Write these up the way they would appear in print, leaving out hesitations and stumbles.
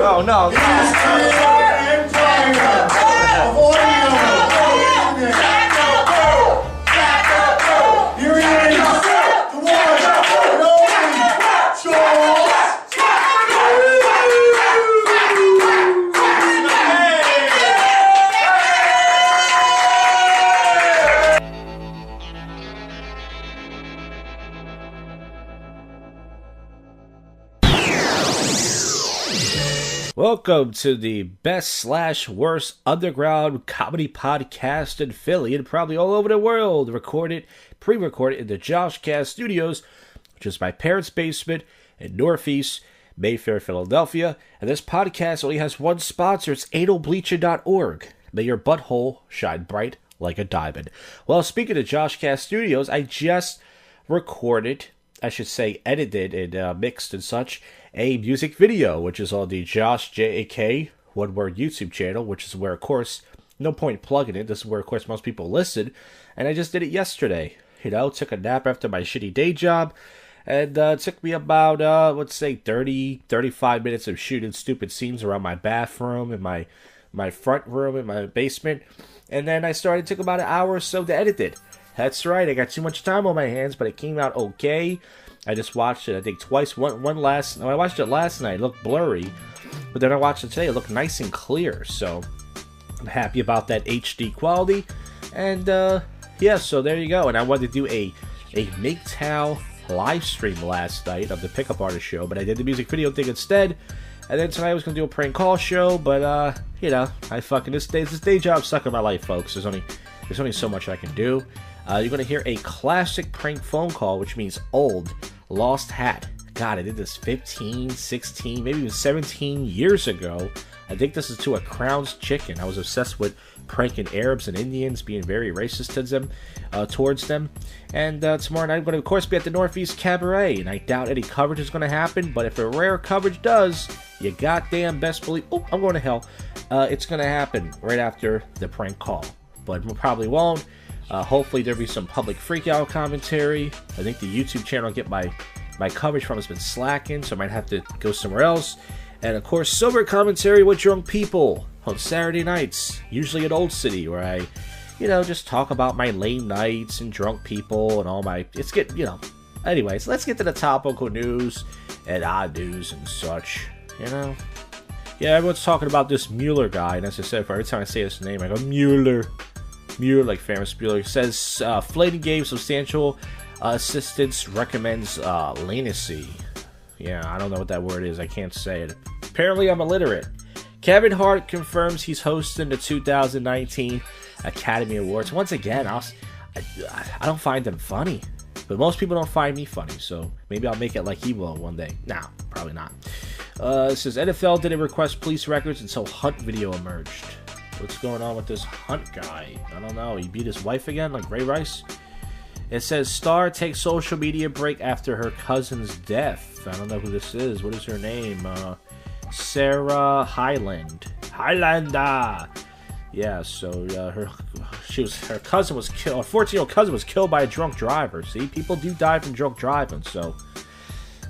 No, no, Welcome to the best/worst underground comedy podcast in Philly and probably all over the world. Pre-recorded in the JoshCast Studios, which is my parents' basement in Northeast Mayfair, Philadelphia. And this podcast only has one sponsor. It's analbleacher.org. May your butthole shine bright like a diamond. Well, speaking of JoshCast Studios, I just recorded, edited and mixed and such, a music video, which is on the Josh J.A.K. one-word YouTube channel, which is where, of course, no point plugging it. This is where, of course, most people listen. And I just did it yesterday. Took a nap after my shitty day job. And it took me about, 35 minutes of shooting stupid scenes around my bathroom, and my front room, in my basement. And then I took about an hour or so to edit it. That's right, I got too much time on my hands, but it came out okay. I just watched it, I think, twice. I watched it last night. It looked blurry. But then I watched it today. It looked nice and clear. So I'm happy about that HD quality. And, yeah, so there you go. And I wanted to do a MGTOW live stream last night of the Pickup Artist show. But I did the music video thing instead. And then tonight I was going to do a prank call show. But, this day job sucking my life, folks. There's only so much I can do. You're going to hear a classic prank phone call, which means old, lost hat. God, I did this 15, 16, maybe even 17 years ago. I think this is to a Crown's Chicken. I was obsessed with pranking Arabs and Indians, being very racist towards them. And tomorrow night I'm going to, of course, be at the Northeast Cabaret. And I doubt any coverage is going to happen. But if a rare coverage does, you goddamn best believe... Oh, I'm going to hell. It's going to happen right after the prank call. But we probably won't. Hopefully there'll be some public freakout commentary. I think the YouTube channel I get my coverage from has been slacking, so I might have to go somewhere else. And of course, sober commentary with drunk people on Saturday nights, usually at Old City, where I, just talk about my lame nights and drunk people and all my... Anyways, let's get to the topical news and odd news and such, Yeah, everyone's talking about this Mueller guy, and as I said, every time I say his name, I go, Mueller, like Ferris Bueller. Says Flayton gave substantial assistance, recommends leniency. Yeah, I don't know what that word is. I can't say it. Apparently, I'm illiterate. Kevin Hart confirms he's hosting the 2019 Academy Awards. Once again, I don't find them funny, but most people don't find me funny. So maybe I'll make it like he will one day. Nah, probably not. It says NFL didn't request police records until Hunt video emerged. What's going on with this Hunt guy? I don't know. He beat his wife again, like Ray Rice? It says Star takes social media break after her cousin's death. I don't know who this is. What is her name? Sarah Highlander. Yeah, so her cousin was killed. Her 14-year-old cousin was killed by a drunk driver. See, people do die from drunk driving. So,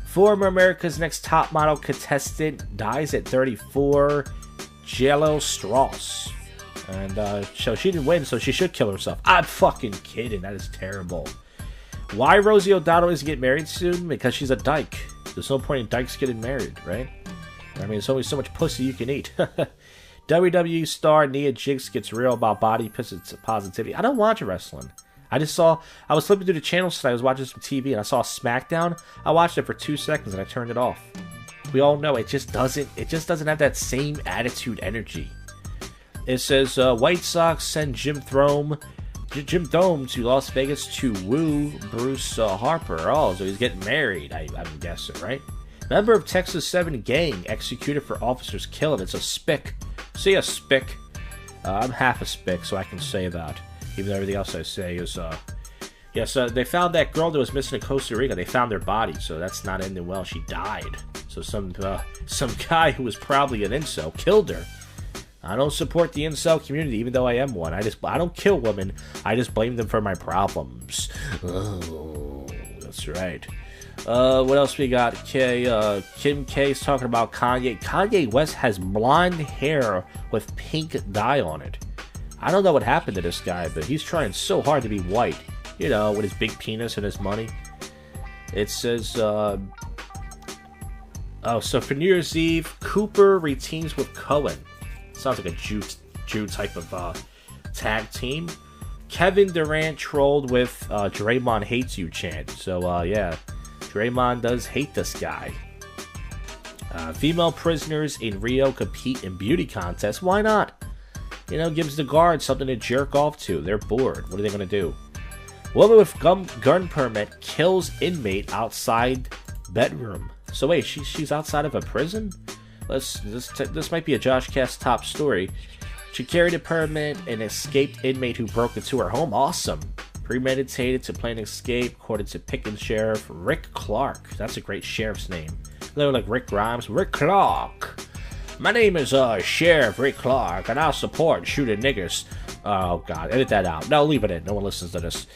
former America's Next Top Model contestant dies at 34. Jello Strauss. And so she didn't win, so she should kill herself. I'm fucking kidding. That is terrible. Why Rosie O'Donnell isn't getting married soon? Because she's a dyke. There's no point in dykes getting married, right? I mean, there's only so much pussy you can eat. WWE star Nia Jax gets real about body positivity. I don't watch wrestling. I was flipping through the channels today. I was watching some TV and I saw SmackDown. I watched it for 2 seconds and I turned it off. We all know it just doesn't have that same attitude energy. It says White Sox send Jim Thome to Las Vegas to woo Bruce Harper. Oh, so he's getting married, I'm guessing, right? Member of Texas 7 gang executed for officers killing. It's a spick. See a spick? I'm half a spick, so I can say that. Even though everything else I say is, Yes, they found that girl that was missing in Costa Rica. They found their body, so that's not ending well. She died. So some guy who was probably an incel killed her. I don't support the incel community, even though I am one. I don't kill women. I just blame them for my problems. Oh, that's right. What else we got? Kim K's talking about Kanye. Kanye West has blonde hair with pink dye on it. I don't know what happened to this guy, but he's trying so hard to be white. You know, with his big penis and his money. It says, so for New Year's Eve, Cooper reteams with Cohen. Sounds like a Jew type of tag team. Kevin Durant trolled with Draymond hates you chant. So, yeah, Draymond does hate this guy. Female prisoners in Rio compete in beauty contests. Why not? You know, gives the guards something to jerk off to. They're bored. What are they going to do? Woman with gun permit kills inmate outside bedroom. So wait, she's outside of a prison? This might be a JoshCast top story. She carried a permit and escaped inmate who broke into her home. Awesome. Premeditated to plan escape, according to Pickens Sheriff Rick Clark. That's a great sheriff's name. They're like Rick Grimes. Rick Clark. My name is Sheriff Rick Clark, and I'll support shooting niggers. Oh God, edit that out. No, leave it in. No one listens to this.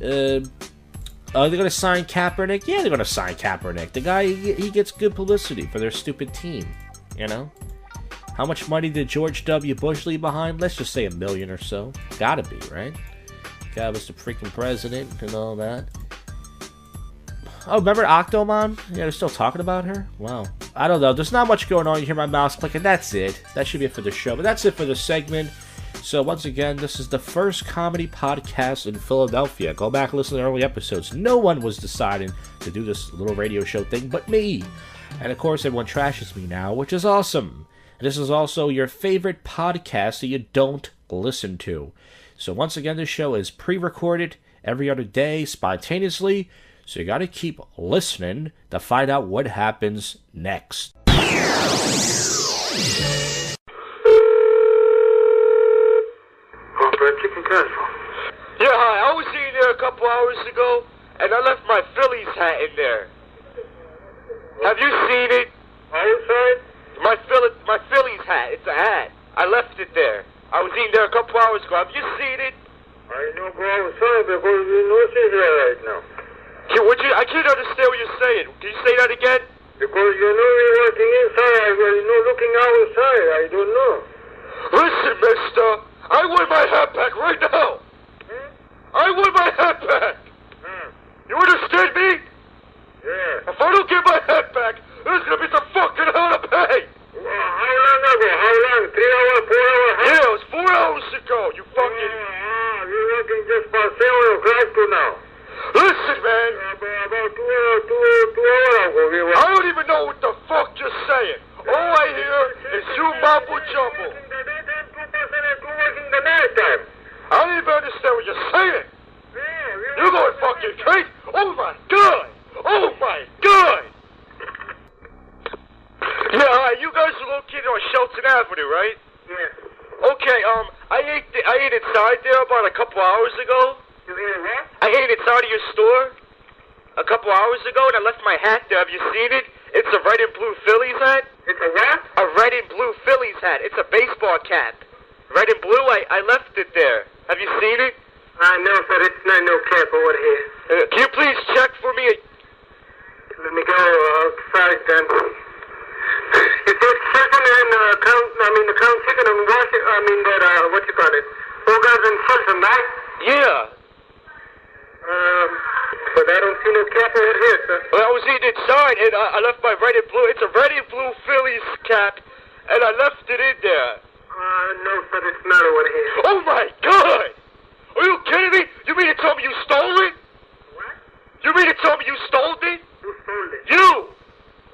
Are they going to sign Kaepernick? Yeah, they're going to sign Kaepernick. The guy, he gets good publicity for their stupid team. You know? How much money did George W. Bush leave behind? Let's just say $1 million or so. Gotta be, right? Guy was the freaking president and all that. Oh, remember Octomon? Yeah, they're still talking about her? Wow. I don't know. There's not much going on. You hear my mouse clicking. That's it. That should be it for the show. But that's it for the segment. So once again, this is the first comedy podcast in Philadelphia. Go back and listen to the early episodes. No one was deciding to do this little radio show thing but me. And of course, everyone trashes me now, which is awesome. And this is also your favorite podcast that you don't listen to. So once again, this show is pre-recorded every other day, spontaneously. So you got to keep listening to find out what happens next. Yeah, hi. I was in there a couple hours ago, and I left my Phillies hat in there. Have you seen it? Outside? My Phillies hat. It's a hat. I left it there. I was in there a couple hours ago. Have you seen it? I don't go outside because you know she's there right now. I can't understand what you're saying. Can you say that again? Because you know you're working inside, you're not looking outside. I don't know. Listen, mister. I want my hat back right now. I want my hat back. You understand me? Yeah. If I don't get my hat back, there's gonna be some fucking hell to pay. How long ago? How long? 3 hours, 4 hours? Yeah, it was 4 hours ago. You fucking... You're working just for 7 o'clock to now. Listen, man. About 2 hours ago we were... I don't even know what the fuck you're saying. All I hear is you mumble jumble. Working the night time. I don't even understand what you're saying. You're going fucking crazy. Oh my god. Oh my god. Yeah, alright, you guys are located on Shelton Avenue, right? Yeah. Okay, I ate inside there about a couple hours ago. You hear what? I ate inside of your store a couple hours ago, and I left my hat there. Have you seen it? It's a red and blue Phillies hat. It's a what? A red and blue Phillies hat. It's a baseball cap. Red and blue, I left it there. Have you seen it? I know, but it's not no cap over here. Can you please check for me? Let me go outside then. Is it chicken and the count chicken and what you call it? Burgers and Sultan, right? Yeah. But I don't see no cap over here, sir. Well, I was eating inside, and I left my red and blue. It's a red and blue Phillies cap, and I left it in there. No, sir, it's not over here. Oh my god! Are you kidding me? You mean to tell me you stole it? What? You mean to tell me you stole it? Who stole it? You!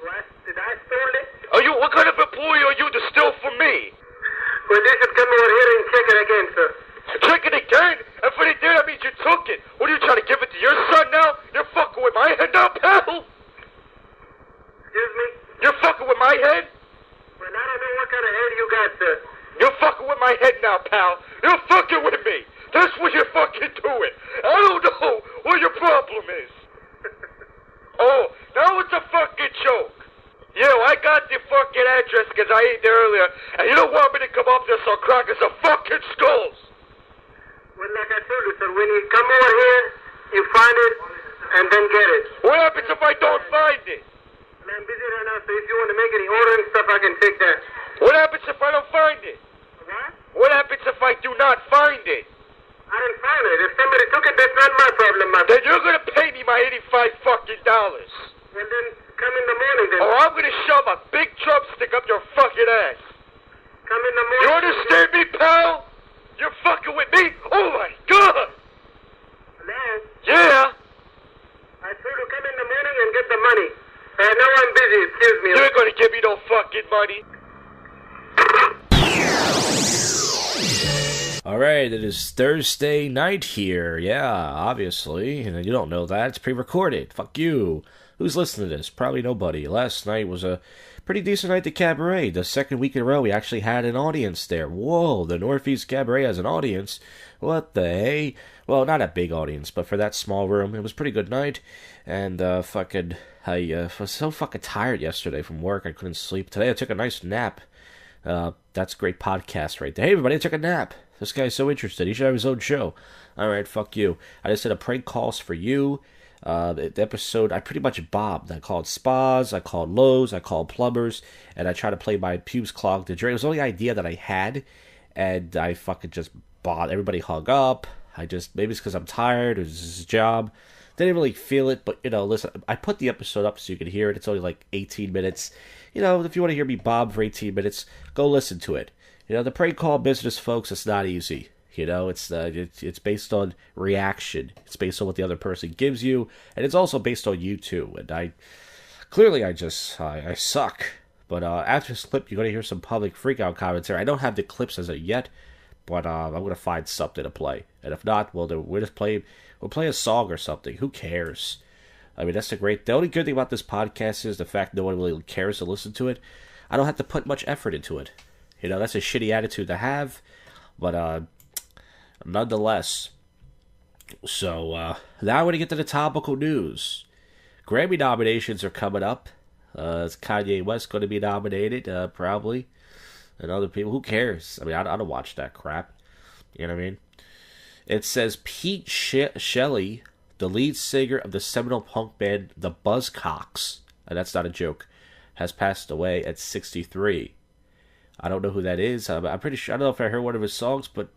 What? Did I steal it? What kind of employee are you to steal from me? Well, they should come over here and check it again, sir. Check it again? If it did, that means you took it. What are you trying to give it to your son now? You're fucking with my head now, pal? Excuse me? You're fucking with my head? Well, I don't know what kind of head you got, sir. You're fucking with my head now, pal. You're fucking with me. That's what you're fucking doing. I don't know what your problem is. Oh, now it's a fucking joke. Yo, I got the fucking address because I ate there earlier, and you don't want me to come up there so crackers are fucking skulls. Well, like I told you, sir, when you come over here, you find it, and then get it. What happens if I don't find it? I'm busy right now, so if you want to make any order and stuff, I can take that. What happens if I don't find it? What? What happens if I do not find it? I didn't find it. If somebody took it, that's not my problem, my Then you're gonna pay me my $85 fucking dollars. Well, then come in the morning, then. Or I'm gonna shove a big drumstick up your fucking ass. Come in the morning. You understand me, pal? You're fucking with me? Oh my god! Hello? Yeah? I told you come in the morning and get the money. Now I'm busy, excuse me. You ain't gonna give me no fucking money. Alright, it is Thursday night here. Yeah, obviously. And you don't know that. It's pre-recorded. Fuck you. Who's listening to this? Probably nobody. Last night was a pretty decent night at Cabaret. The second week in a row, we actually had an audience there. Whoa, the Northeast Cabaret has an audience. What the hey? Well, not a big audience, but for that small room, it was a pretty good night. And, I was so fucking tired yesterday from work, I couldn't sleep. Today I took a nice nap. That's a great podcast right there. Hey, everybody, I took a nap. This guy's so interested. He should have his own show. Alright, fuck you. I just did a prank calls for you. The episode, I pretty much bobbed. I called spas, I called Lowe's, I called plumbers, and I tried to play my pubes clogged to drain. It was the only idea that I had, and I fucking just bobbed. Everybody hung up. Maybe it's because I'm tired, it was his job. Didn't really feel it, but, listen, I put the episode up so you can hear it. It's only like 18 minutes. If you want to hear me bob for 18 minutes, go listen to it. The prank call business, folks, it's not easy. It's based on reaction. It's based on what the other person gives you, and it's also based on you too. And I suck. But after this clip, you're gonna hear some public freakout commentary. I don't have the clips as of yet, but I'm gonna find something to play. And if not, well, then we'll play a song or something. Who cares? I mean, the only good thing about this podcast is the fact no one really cares to listen to it. I don't have to put much effort into it. That's a shitty attitude to have, but nonetheless. So, now I want to get to the topical news. Grammy nominations are coming up. Is Kanye West going to be nominated? Probably. And other people. Who cares? I mean, I don't watch that crap. You know what I mean? It says Pete Shelley, the lead singer of the seminal punk band The Buzzcocks, and that's not a joke, has passed away at 63. I don't know who that is. I'm pretty sure. I don't know if I heard one of his songs, but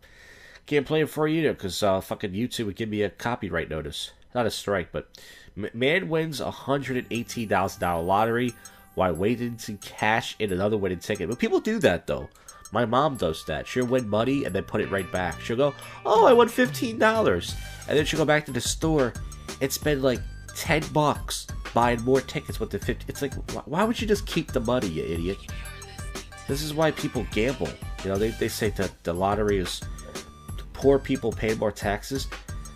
can't play it for you either because fucking YouTube would give me a copyright notice. Not a strike, but man wins $118,000 lottery while waiting to cash in another winning ticket. But people do that though. My mom does that. She'll win money and then put it right back. She'll go, "Oh, I won $15," and then she'll go back to the store and spend like $10 buying more tickets with the 50. It's like, why would you just keep the money, you idiot? This is why people gamble. They say that the lottery is poor people paying more taxes.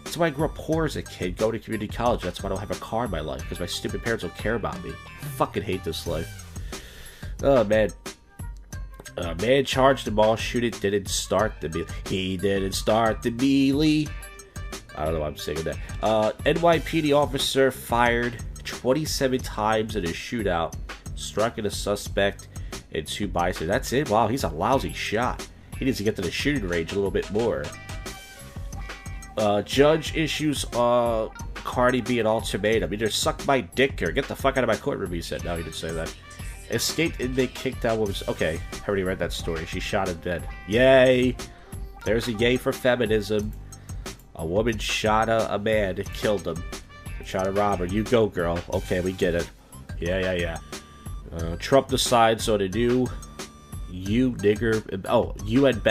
That's why I grew up poor as a kid, going to community college. That's why I don't have a car in my life, because my stupid parents don't care about me. I fucking hate this life. Oh, man. Man charged the mall shooting didn't start the melee. He didn't start the melee. I don't know why I'm saying that. NYPD officer fired 27 times in a shootout, striking a suspect and 2 bystanders. That's it? Wow, he's a lousy shot. He needs to get to the shooting range a little bit more. Judge issues Cardi B an ultimatum. Either suck my dick or get the fuck out of my courtroom, he said. No, he didn't say that. Escaped inmate kicked out woman's... Okay, I already read that story. She shot him dead. Yay! There's a yay for feminism. A woman shot a man and killed him. Shot a robber. You go, girl. Okay, we get it. Yeah. Trump decides on a new nigger... Oh, UN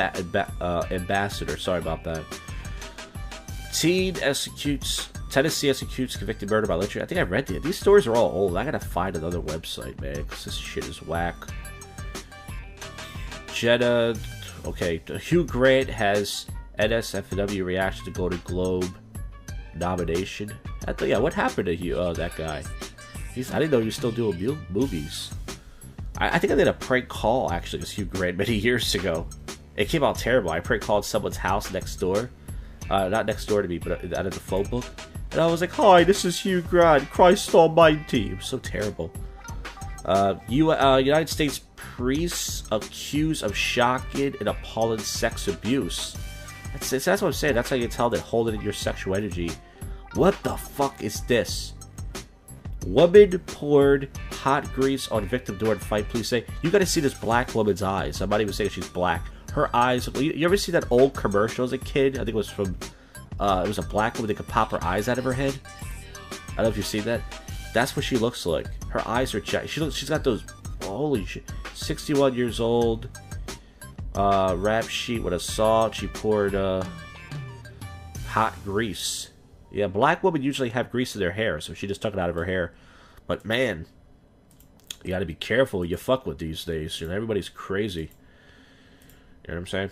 ambassador. Sorry about that. Tennessee executes convicted murder by lynching. I think I read these stories are all old. I gotta find another website, man, because this shit is whack. Jenna... Okay, Hugh Grant has NSFW reaction to Golden Globe nomination. What happened to Hugh? Oh, that guy. I didn't know he was still doing movies. I think I did a prank call, actually, with Hugh Grant many years ago. It came out terrible. I prank called someone's house next door. Not next door to me, but out of the phone book. And I was like, "Hi, this is Hugh Grant. Christ almighty." It was so terrible. United States priests accused of shocking and appalling sex abuse. That's what I'm saying. That's how you tell that holding in your sexual energy What the fuck is this? Woman poured hot grease on victim during fight. Please say. You gotta see this black woman's eyes. I'm not even saying she's black. Her eyes. You ever see that old commercial as a kid? I think it was from. It was a black woman that could pop her eyes out of her head. I don't know if you've seen that. That's what she looks like. Her eyes are jacked. She's got those. Holy shit. 61 years old. Rap sheet with a saw. She poured hot grease. Yeah, black women usually have grease in their hair, so she just took it out of her hair. But man, you gotta be careful you fuck with these days. You know, everybody's crazy. You know what I'm saying?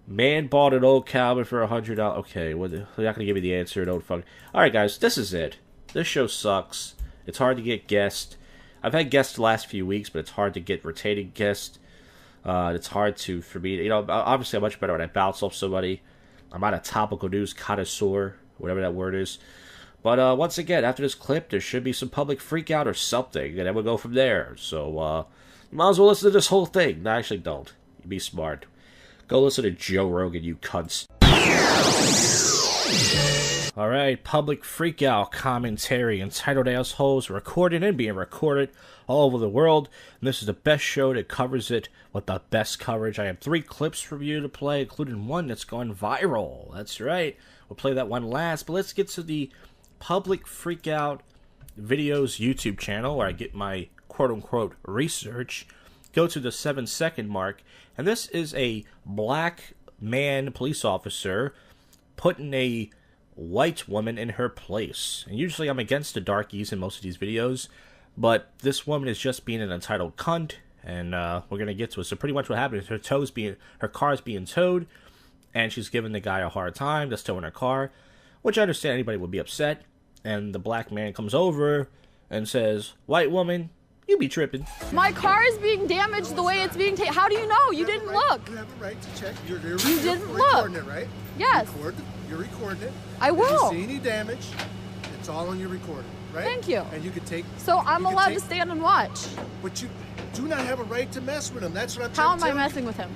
Man bought an old Calvin for $100. Okay, well, they're not gonna give me the answer. Don't fuck. All right, guys, this is it. This show sucks. It's hard to get guests. I've had guests the last few weeks, but it's hard to get retaining guests. It's hard for me. You know, obviously I'm much better when I bounce off somebody. I'm not a topical news connoisseur, whatever that word is. But once again, after this clip, there should be some public freak out or something, and then we'll go from there. So you might as well listen to this whole thing. No, actually don't. You be smart. Go listen to Joe Rogan, you cunts. Alright, public freakout commentary entitled Assholes Recorded and Being Recorded All Over the World. And this is the best show that covers it with the best coverage. I have 3 clips for you to play, including one that's gone viral. That's right. We'll play that one last. But let's get to the public freakout videos YouTube channel where I get my quote-unquote research. Go to the 7-second mark. And this is a black man police officer putting a white woman in her place. And usually I'm against the darkies in most of these videos, but this woman is just being an entitled cunt, and we're gonna get to it. So pretty much what happened is her car's being towed, and she's giving the guy a hard time that's towing her car, which I understand anybody would be upset. And the black man comes over and says, "White woman, you be tripping. My car is being damaged the way it's being taken. How do you know? You didn't look. You have a right to check. You're didn't recording look. It, right? Yes. You're recording it. I will. If you see any damage, it's all on your recording, right? Thank you. And you can take. So I'm allowed to stand and watch. But you do not have a right to mess with him. That's what I'm How trying to am tell I messing with him?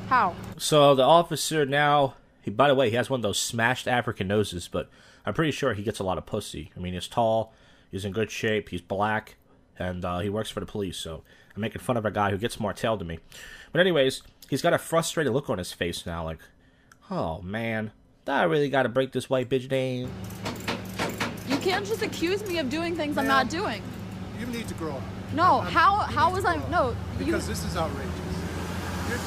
How? So the officer now, by the way, he has one of those smashed African noses, but I'm pretty sure he gets a lot of pussy. I mean, he's tall, he's in good shape, he's black, and he works for the police, so I'm making fun of a guy who gets more tail than me. But anyways, he's got a frustrated look on his face now, like, oh man, I really gotta break this white bitch down. You can't just accuse me of doing things I'm not doing. You need to grow up. No, how was I? No, because this is outrageous.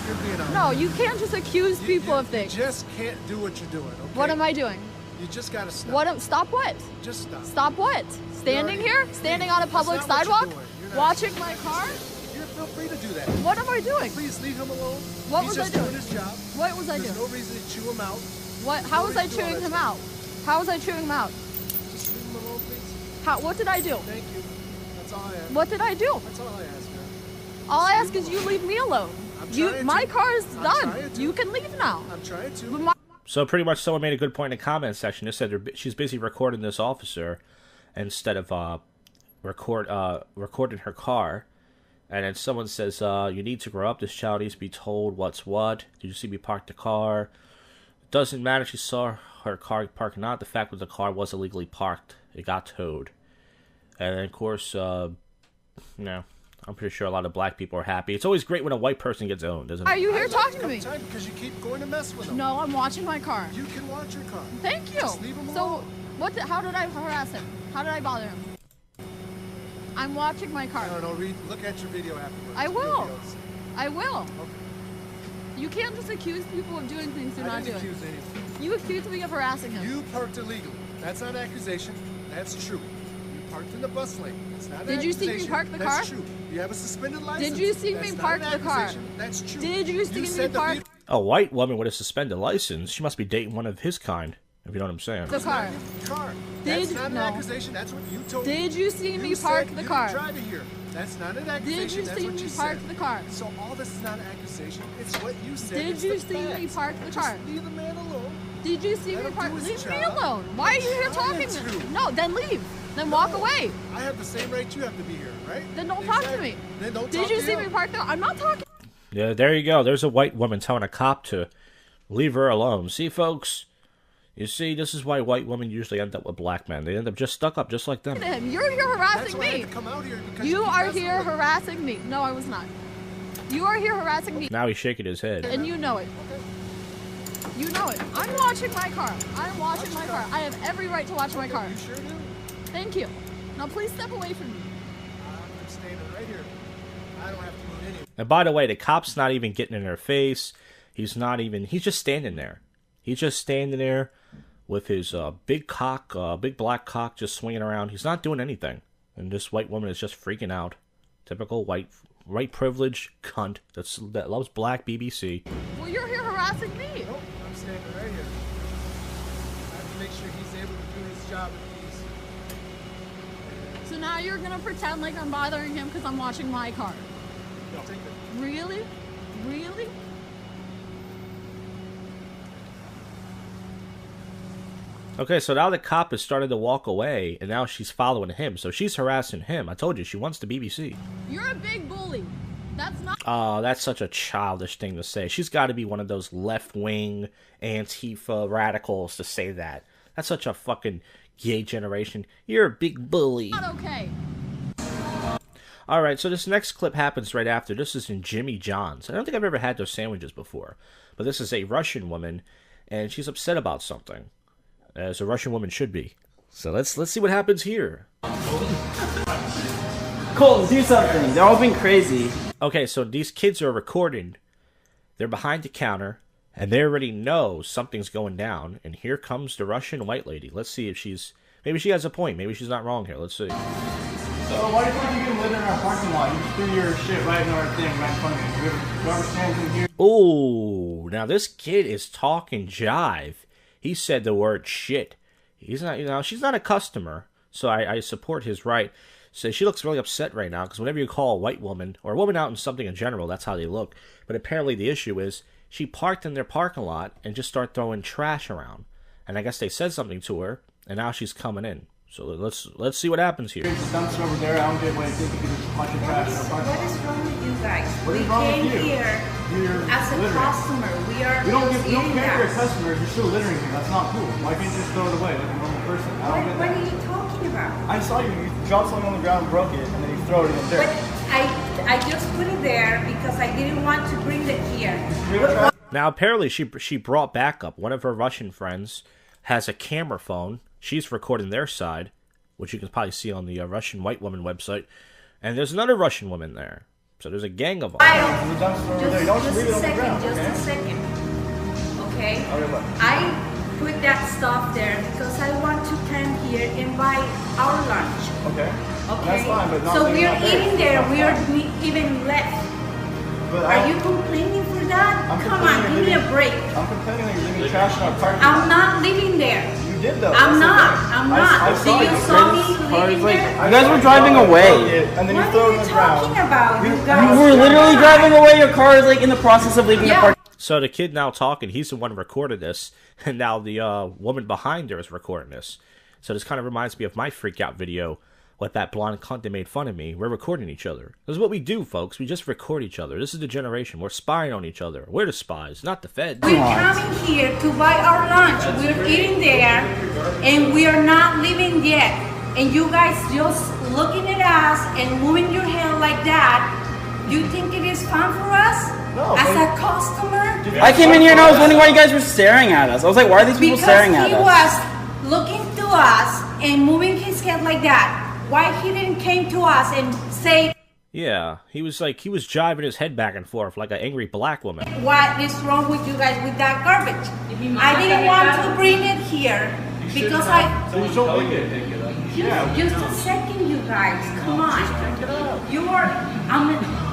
You're being outrageous. No, you can't just accuse people of things. You just can't do what you're doing. Okay? What am I doing? You just gotta stop. Stop what? Just stop. Stop what? Standing here? Standing on a public sidewalk? Watching my car? You feel free to do that. What am I doing? Please leave him alone. What He's was I just doing? doing his job. What was I doing? There's no reason to chew him out. What? How was I chewing him out? How was I chewing him out? Just leave him alone, please. How? What did I do? Thank you. That's all I ask. What did I do? That's all I ask, man. All I ask is you leave me alone. My car is done. You can leave now. I'm trying to. So pretty much someone made a good point in the comment section. They said she's busy recording this officer instead of recording her car. And then someone says, you need to grow up. This child needs to be told what's what. Did you see me park the car? Doesn't matter if she saw her car parked or not. The fact that the car was illegally parked. It got towed. And then, of course, I'm pretty sure a lot of black people are happy. It's always great when a white person gets owned, isn't it? Are you here talking to me? Because you keep going to mess with him. No, I'm watching my car. You can watch your car. Thank you. Just leave him alone. So, how did I harass him? How did I bother him? I'm watching my car. No, look at your video afterwards. I will. I will. Okay. You can't just accuse people of doing things they're not doing. I didn't accuse anything. You accused me of harassing him. You parked illegally. That's not an accusation. That's true. You parked in the bus lane. That's not an accusation. Did you see me park the car? That's true. You have a suspended license. Did you see me park the car? That's true. Did you see me park? A white woman with a suspended license. She must be dating one of his kind, if you know what I'm saying. The car. That's not an accusation. That's what you told me. Did you see me park the car? You drive it here. That's not an accusation. Did you see me park the car? So all this is not an accusation. It's what you said. Did you see me park the car? Just leave the man alone. Did you see me park? Leave me alone. Why are you here talking to me? No, then leave. Then walk away. I have the same right you have to be here, right? Then don't talk to me. Then don't talk to me. Did you see me park there? I'm not talking. Yeah, there you go. There's a white woman telling a cop to leave her alone. See, folks, You see, this is why white women usually end up with black men. They end up just stuck up, just like them. You're here harassing That's why I me. had to come out here because You keep are messing here with me. harassing me. No, I was not. You are here harassing me. Now he's shaking his head. And you know it. You know it. I'm watching my car. I'm watching my car. I have every right to watch my car. You sure do? Thank you. Now please step away from me. I'm standing right here. I don't have to move any. And by the way, the cop's not even getting in her face. He's just standing there. He's just standing there with his big black cock just swinging around. He's not doing anything. And this white woman is just freaking out. Typical white privilege cunt that loves black BBC. Well, you're here harassing me. Nope, I'm standing right here. I have to make sure he's able to do his job in peace. So now you're going to pretend like I'm bothering him because I'm watching my car. No. Take it. Really? Really? Okay, so now the cop has started to walk away, and now she's following him. So she's harassing him. I told you, she wants the BBC. You're a big bully. That's not... Oh, that's such a childish thing to say. She's got to be one of those left-wing Antifa radicals to say that. That's such a fucking gay generation. You're a big bully. Not okay. Alright, so this next clip happens right after. This is in Jimmy John's. I don't think I've ever had those sandwiches before. But this is a Russian woman, and she's upset about something. As a Russian woman should be. So let's see what happens here. Colton, do something. They're all being crazy. Okay, so these kids are recording. They're behind the counter, and they already know something's going down. And here comes the Russian white lady. Let's see if maybe she has a point. Maybe she's not wrong here. Let's see. So why do you think you can live in our parking lot? You just threw your shit right in our thing, right in front of me. We have garbage cans in here. Ooh, now this kid is talking jive. He said the word shit. He's not, she's not a customer, so I support his right. So she looks really upset right now, because whenever you call a white woman, or a woman out in something in general, that's how they look. But apparently the issue is, she parked in their parking lot and just started throwing trash around. And I guess they said something to her, and now she's coming in. So let's see what happens here. There's a dumpster over there. I don't get why you think you can just punch your trash in our parking What lot. is wrong with you guys? What is We wrong came with you? here You're as a littering. customer. We are You don't just care eating if you're a that. customer. You're still littering here. That's not cool. Why can't you just throw it away like a normal person? I What, don't get what that. are you talking about? I saw you. You dropped something on the ground, broke it, and then you throw it in there. But I just put it there because I didn't want to bring it here. Now apparently she brought backup. One of her Russian friends has a camera phone. She's recording their side, which you can probably see on the Russian white woman website. And there's another Russian woman there. So there's a gang of them. There's a dumpster over there. Don't Just leave it a on the second, ground, just okay? a second. Okay? Okay, what? I put that stuff there because I want to come here and buy our lunch. Okay. Okay? That's fine, but not so leaving we're it out there. eating there. That's We are fine. even left. But Are you complaining for that? I'm Come on, complaining give me that a break. I'm complaining that you're leaving trash in our parking lot. I'm not living there. You did though. I'm That's the not. thing. I'm I not. saw So you you. saw me Cars, living like, there? I You guys saw were you driving go away. broke it, and then you What throw are it you on the ground. talking about, you You guys? were literally Come on. driving away. Your car is like in the process of leaving the Yeah. park. So the kid now talking, he's the one who recorded this, and now the woman behind her is recording this. So this kind of reminds me of my freak out video with that blonde cunt that made fun of me. We're recording each other. This is what we do, folks. We just record each other. This is the generation. We're spying on each other. We're the spies, not the feds. We're coming here to buy our lunch. We're eating there, and we are not leaving yet. And you guys just looking at us and moving your hand like that. You think it is fun for us? No, As but- a customer? I came in here and I was wondering why you guys were staring at us. I was like, why are these people Because staring at he us? was looking to us and moving his head like that. Why he didn't came to us and say, Yeah, he was jiving his head back and forth like an angry black woman. what is wrong with you guys with that garbage? I didn't want to bring it here because So you don't leave it. Just a second, you guys. Come on. You are.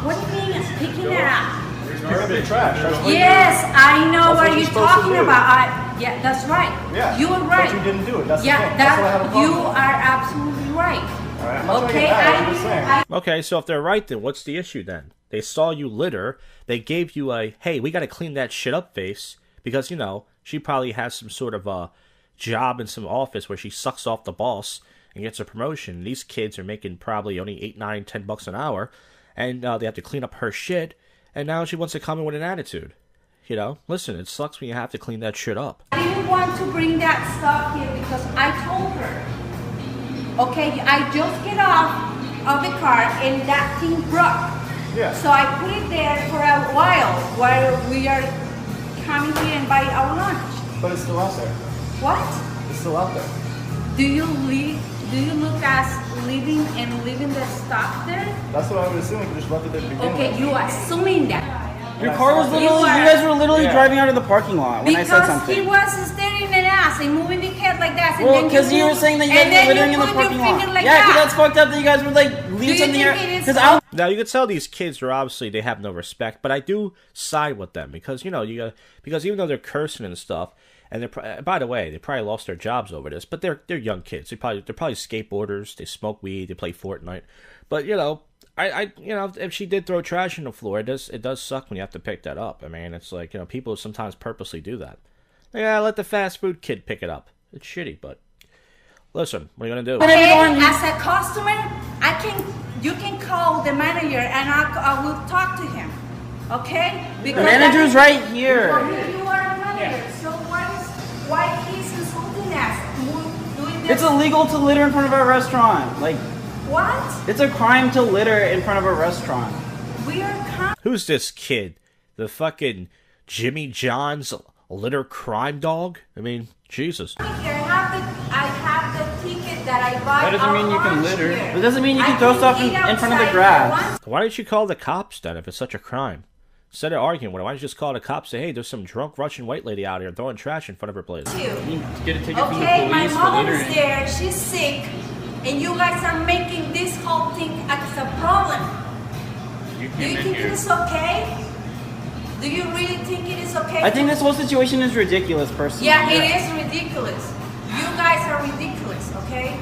What do you mean picking it up? Pick up your trash. That's what Yes, I know That's what what you're you're supposed to talking do. about. Yeah, that's right. Yeah, You are right. but you didn't do it. That's the yeah, thing. That's what I have a problem you with. are absolutely right. All right, I'm not trying to Okay, get mad, I'm just saying. I Okay, so if they're right, then what's the issue then? They saw you litter. They gave you a, hey, we got to clean that shit up face. Because, you know, she probably has some sort of a job in some office where she sucks off the boss and gets a promotion. These kids are making probably only $8, $9, $10 an hour. And they have to clean up her shit. And now she wants to come in with an attitude. You know, listen, it sucks when you have to clean that shit up. I didn't want to bring that stuff here because I told her, okay, I just get off of the car and that thing broke. Yeah. So I put it there for a while we are coming here and buy our lunch. But it's still out there. What? It's still out there. Do you look as leaving the stuff there? That's what I would assume. You just left it there to begin Okay, with. you assuming that. Your car was literally, you guys were literally driving out of the parking lot when I said Because something. he was staring at us and moving the head like that. Well, because you were saying that you guys were littering in the parking lot. Like Yeah, because that. that's fucked up that you guys would like leave something here. Because I Now you can tell these kids are obviously they have no respect, but I do side with them because you know because even though they're cursing and stuff, and they're by the way they probably lost their jobs over this, but they're young kids. They're probably skateboarders. They smoke weed. They play Fortnite. But you know, I you know if she did throw trash on the floor, it does suck when you have to pick that up. I mean, it's like you know people sometimes purposely do that. Yeah, let the fast food kid pick it up. It's shitty, but listen, what are you gonna do? Okay, as a customer, you can call the manager and I will talk to him. Okay? Because the manager's right here. You are a manager, so why he's insulting us? Doing this? It's illegal to litter in front of our restaurant. Like, What? it's a crime to litter in front of a restaurant. We are Who's this kid? The fucking Jimmy John's litter crime dog? I mean, Jesus. I have the ticket that I bought. That doesn't mean you can lunch litter. here. It doesn't mean you I can throw stuff in eat front of the outside grass. Why don't you call the cops then if it's such a crime? Instead of arguing with her, why don't you just call the cops and say, hey, there's some drunk Russian white lady out here throwing trash in front of her place? You get a ticket from the Okay, my police for mom is littering. there. She's sick, and you guys are making this whole thing as a problem. Do you think it is okay? Do you really think it is okay? I think this whole situation is ridiculous, personally. Yeah, it is ridiculous. You guys are ridiculous, okay?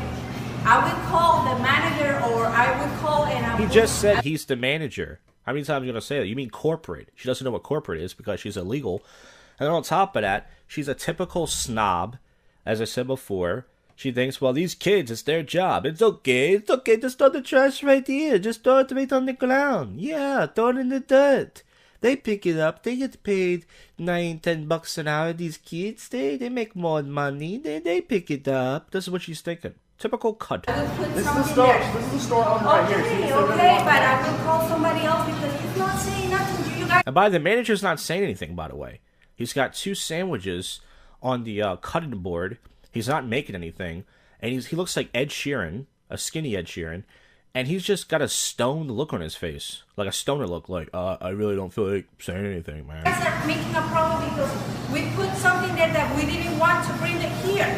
I will call the manager, or I will call and I He will... just said he's the manager. How many times are you going to say that? You mean corporate. She doesn't know what corporate is because she's illegal. And then on top of that, she's a typical snob. As I said before, she thinks, well, these kids, it's their job. It's okay. Just throw the trash right here. Just throw it right on the ground. Yeah, throw it in the dirt. They pick it up. They get paid $9-10 an hour. These kids, they make more money. They pick it up. This is what she's thinking. Typical cunt. I will put This is the something store. there. This is the store owner right here. Okay, She's the okay, but I will call somebody else because he's not saying nothing to you guys. And the manager's not saying anything, by the way. He's got 2 sandwiches on the cutting board. He's not making anything. And he looks like Ed Sheeran, a skinny Ed Sheeran. And he's just got a stoned look on his face. Like a stoner look, like, I really don't feel like saying anything, man. You guys are making a problem because we put something there that we didn't want to bring it here.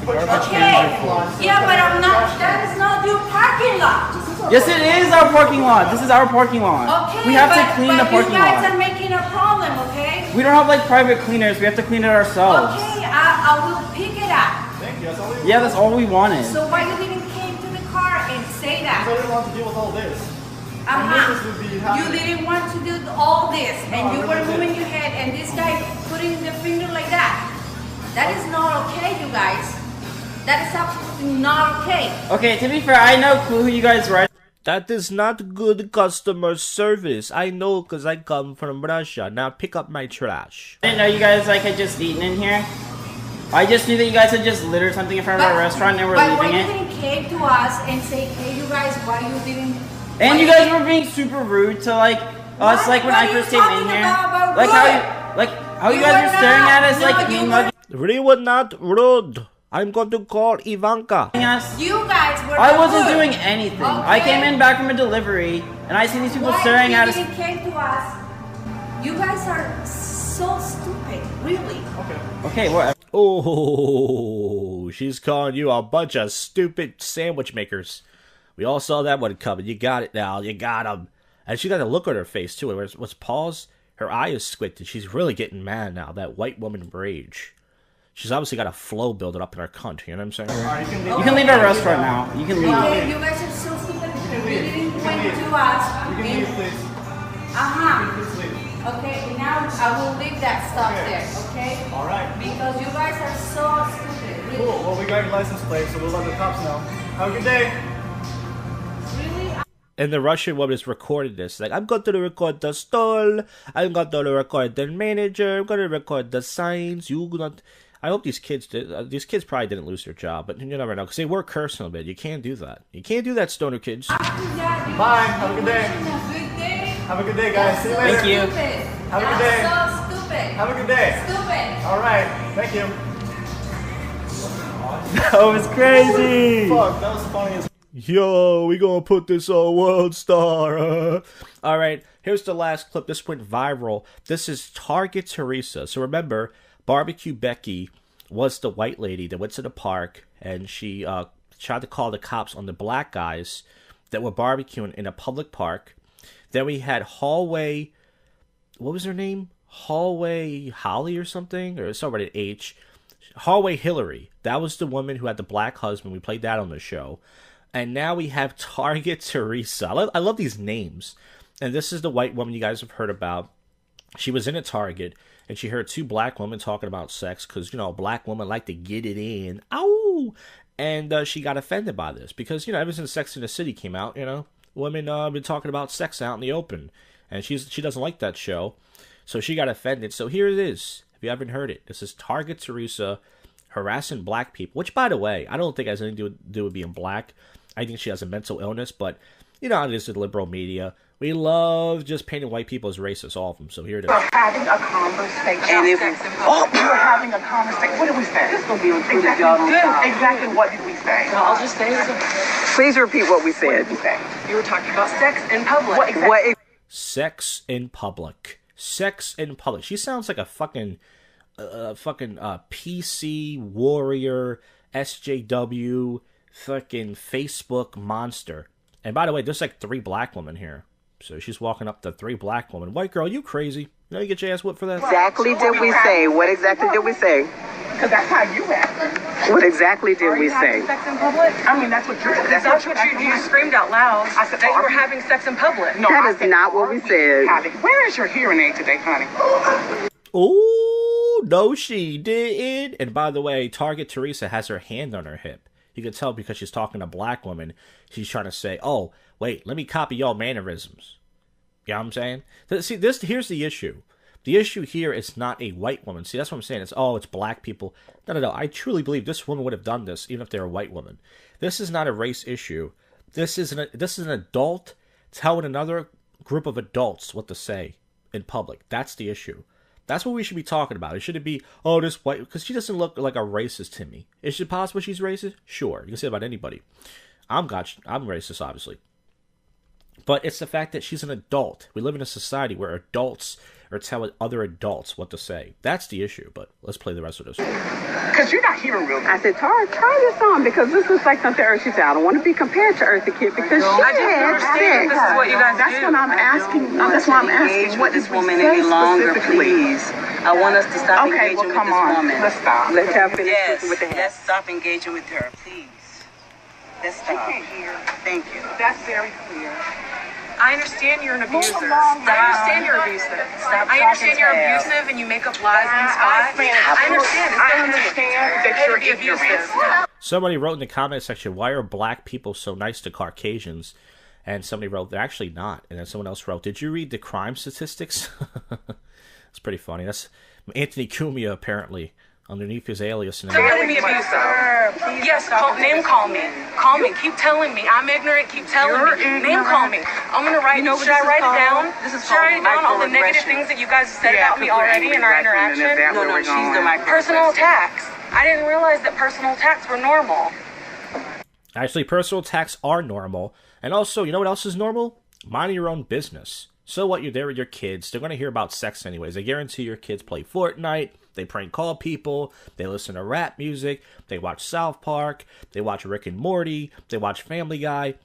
Okay. Yeah, but I'm not. That is not your parking lot. Yes, it is our parking lot. This is our parking lot. Okay. We have but, to clean the parking you guys lot. are making a problem. Okay. We don't have like private cleaners. We have to clean it ourselves. Okay. I will pick it up. Thank you. That's all we Yeah, that's all we wanted. So why you didn't came to the car and say I that? didn't want to deal with all this. This would be You happening. didn't want to do all this, and I you really were moving your head, and this guy putting the finger like that. That is not okay, you guys. That is absolutely not okay. Okay, to be fair, I know who you guys were. That is not good customer service. I know because I come from Russia. Now pick up my trash. I didn't know you guys like had just eaten in here. I just knew that you guys had just littered something in front of our restaurant and were but leaving why it. you didn't came to us and say, hey, you guys, why you didn't... And why you guys were being super rude to like us, like when What I are you first came in talking here. about Like rude? how you You guys were were staring not. at us, No, like you mean were- mugging We were not rude. I'm going to call Ivanka. us. You guys were I not wasn't good. doing anything. I Okay. came in back from a delivery, and I see these people Why staring you at us. didn't came to us? You guys are so stupid, really. Okay, what? Oh, she's calling you a bunch of stupid sandwich makers. We all saw that one coming. You got it now. You got him. And she got a look on her face, too. What's pause? Her eye is squinted. She's really getting mad now. That white woman rage. She's obviously got a flow building up in her cunt. You know what I'm saying? Alright, you can leave. You can leave our restaurant now. You can leave. Okay, you guys are so stupid because you leave. didn't You can went leave. to us. You can leave, please. Uh-huh. Please leave. Okay, now I will leave that stuff Okay. there, okay? Alright. Because you guys are so stupid, really. Cool. Well, we got your license plate, so we'll let the cops know. Have a good day. Really? And the Russian woman is recording this. Like, I'm going to record the stall. I'm going to record the manager. I'm going to record the signs. You not. I hope these kids did. These kids probably didn't lose their job, but you never know because they were cursing a bit. You can't do that. You can't do that, stoner kids. Bye. Have a good day. Have a good day, guys. See you later. Thank you. Have a good day. So stupid. Have a good day. Stupid. All right. Thank you. That was crazy. Fuck, that was funny as. Yo, we gonna put this on World Star. All right, here's the last clip. This went viral. This is Target Teresa. So remember, Barbecue Becky was the white lady that went to the park and she tried to call the cops on the black guys that were barbecuing in a public park. Then we had Hallway, what was her name? Hallway Holly or something? Or somebody at H. Hallway Hillary. That was the woman who had the black husband. We played that on the show. And now we have Target Teresa. I love these names. And this is the white woman you guys have heard about. She was in a Target, and she heard two black women talking about sex, because, black women like to get it in. Ow! And she got offended by this, because, ever since Sex and the City came out, women have been talking about sex out in the open. And she doesn't like that show, so she got offended. So here it is. If you haven't heard it, this is Target Teresa harassing black people, which, by the way, I don't think has anything to do with being black. I think she has a mental illness, but you know how it is with liberal media. We love just painting white people as racist, all of them. So here it is. We're having a conversation. And if we were having a conversation, what did we say? This is going to be exactly what did we say? I'll just say Please repeat what we said. What did we say? You were talking about sex in public. Sex in public. Sex in public. She sounds like a fucking PC warrior, SJW, fucking Facebook monster. And by the way, there's like 3 black women here. So she's walking up to 3 black women. White girl, you crazy? You get your ass whipped for that? Exactly did we say? What exactly did we say? Because that's how you act. What exactly did we say? Sex in public? I mean, that's what you screamed out loud. I said that you were having sex in public. No, that is not what we said. Where is your hearing aid today, honey? Oh, no, she didn't. And by the way, Target Teresa has her hand on her hip. You can tell because she's talking to black women. She's trying to say, oh, wait, let me copy y'all mannerisms. You know what I'm saying? See, here's the issue. The issue here is not a white woman. See, that's what I'm saying. It's black people. No. I truly believe this woman would have done this even if they were a white woman. This is not a race issue. This is an adult telling another group of adults what to say in public. That's the issue. That's what we should be talking about. It shouldn't be, oh, this white, because she doesn't look like a racist to me. Is it possible she's racist? Sure. You can say it about anybody. I'm racist, obviously. But it's the fact that she's an adult. We live in a society where adults are telling other adults what to say. That's the issue, but let's play the rest of this. Because you're not hearing real good. I said, try this on, because this is like something Earthy said. I don't want to be compared to Earthy Kid, because I didn't understand this is what you guys do. That's what I'm asking. That's why I'm asking. What this woman any longer, please. I want us to stop engaging with this woman. Let's stop. Let's have finish with the head. Let's stop engaging with her, please. Let's stop. She can't hear. Thank you. That's very clear. I understand you're an abuser. I understand you're abusive. I understand you're abusive and you make up lies on the spot. I understand. I understand that you're ignorant. Somebody wrote in the comment section, why are black people so nice to Caucasians? And somebody wrote, they're actually not. And then someone else wrote, did you read the crime statistics? It's pretty funny. That's Anthony Cumia, apparently, underneath his alias. You're calling me abusive. Yes, name call me. Call me. Keep telling me. I'm ignorant. Keep telling me. Name call me. I'm going to write. Should I write it down? Should I write it down? All the negative things that you guys have said about me already in our interaction? No, she's the microaggression. Personal attacks. I didn't realize that personal attacks were normal. Actually, personal attacks are normal. And also, you know what else is normal? Minding your own business. So what, you're there with your kids. They're going to hear about sex anyways. I guarantee your kids play Fortnite. They prank call people. They listen to rap music. They watch South Park. They watch Rick and Morty. They watch Family Guy.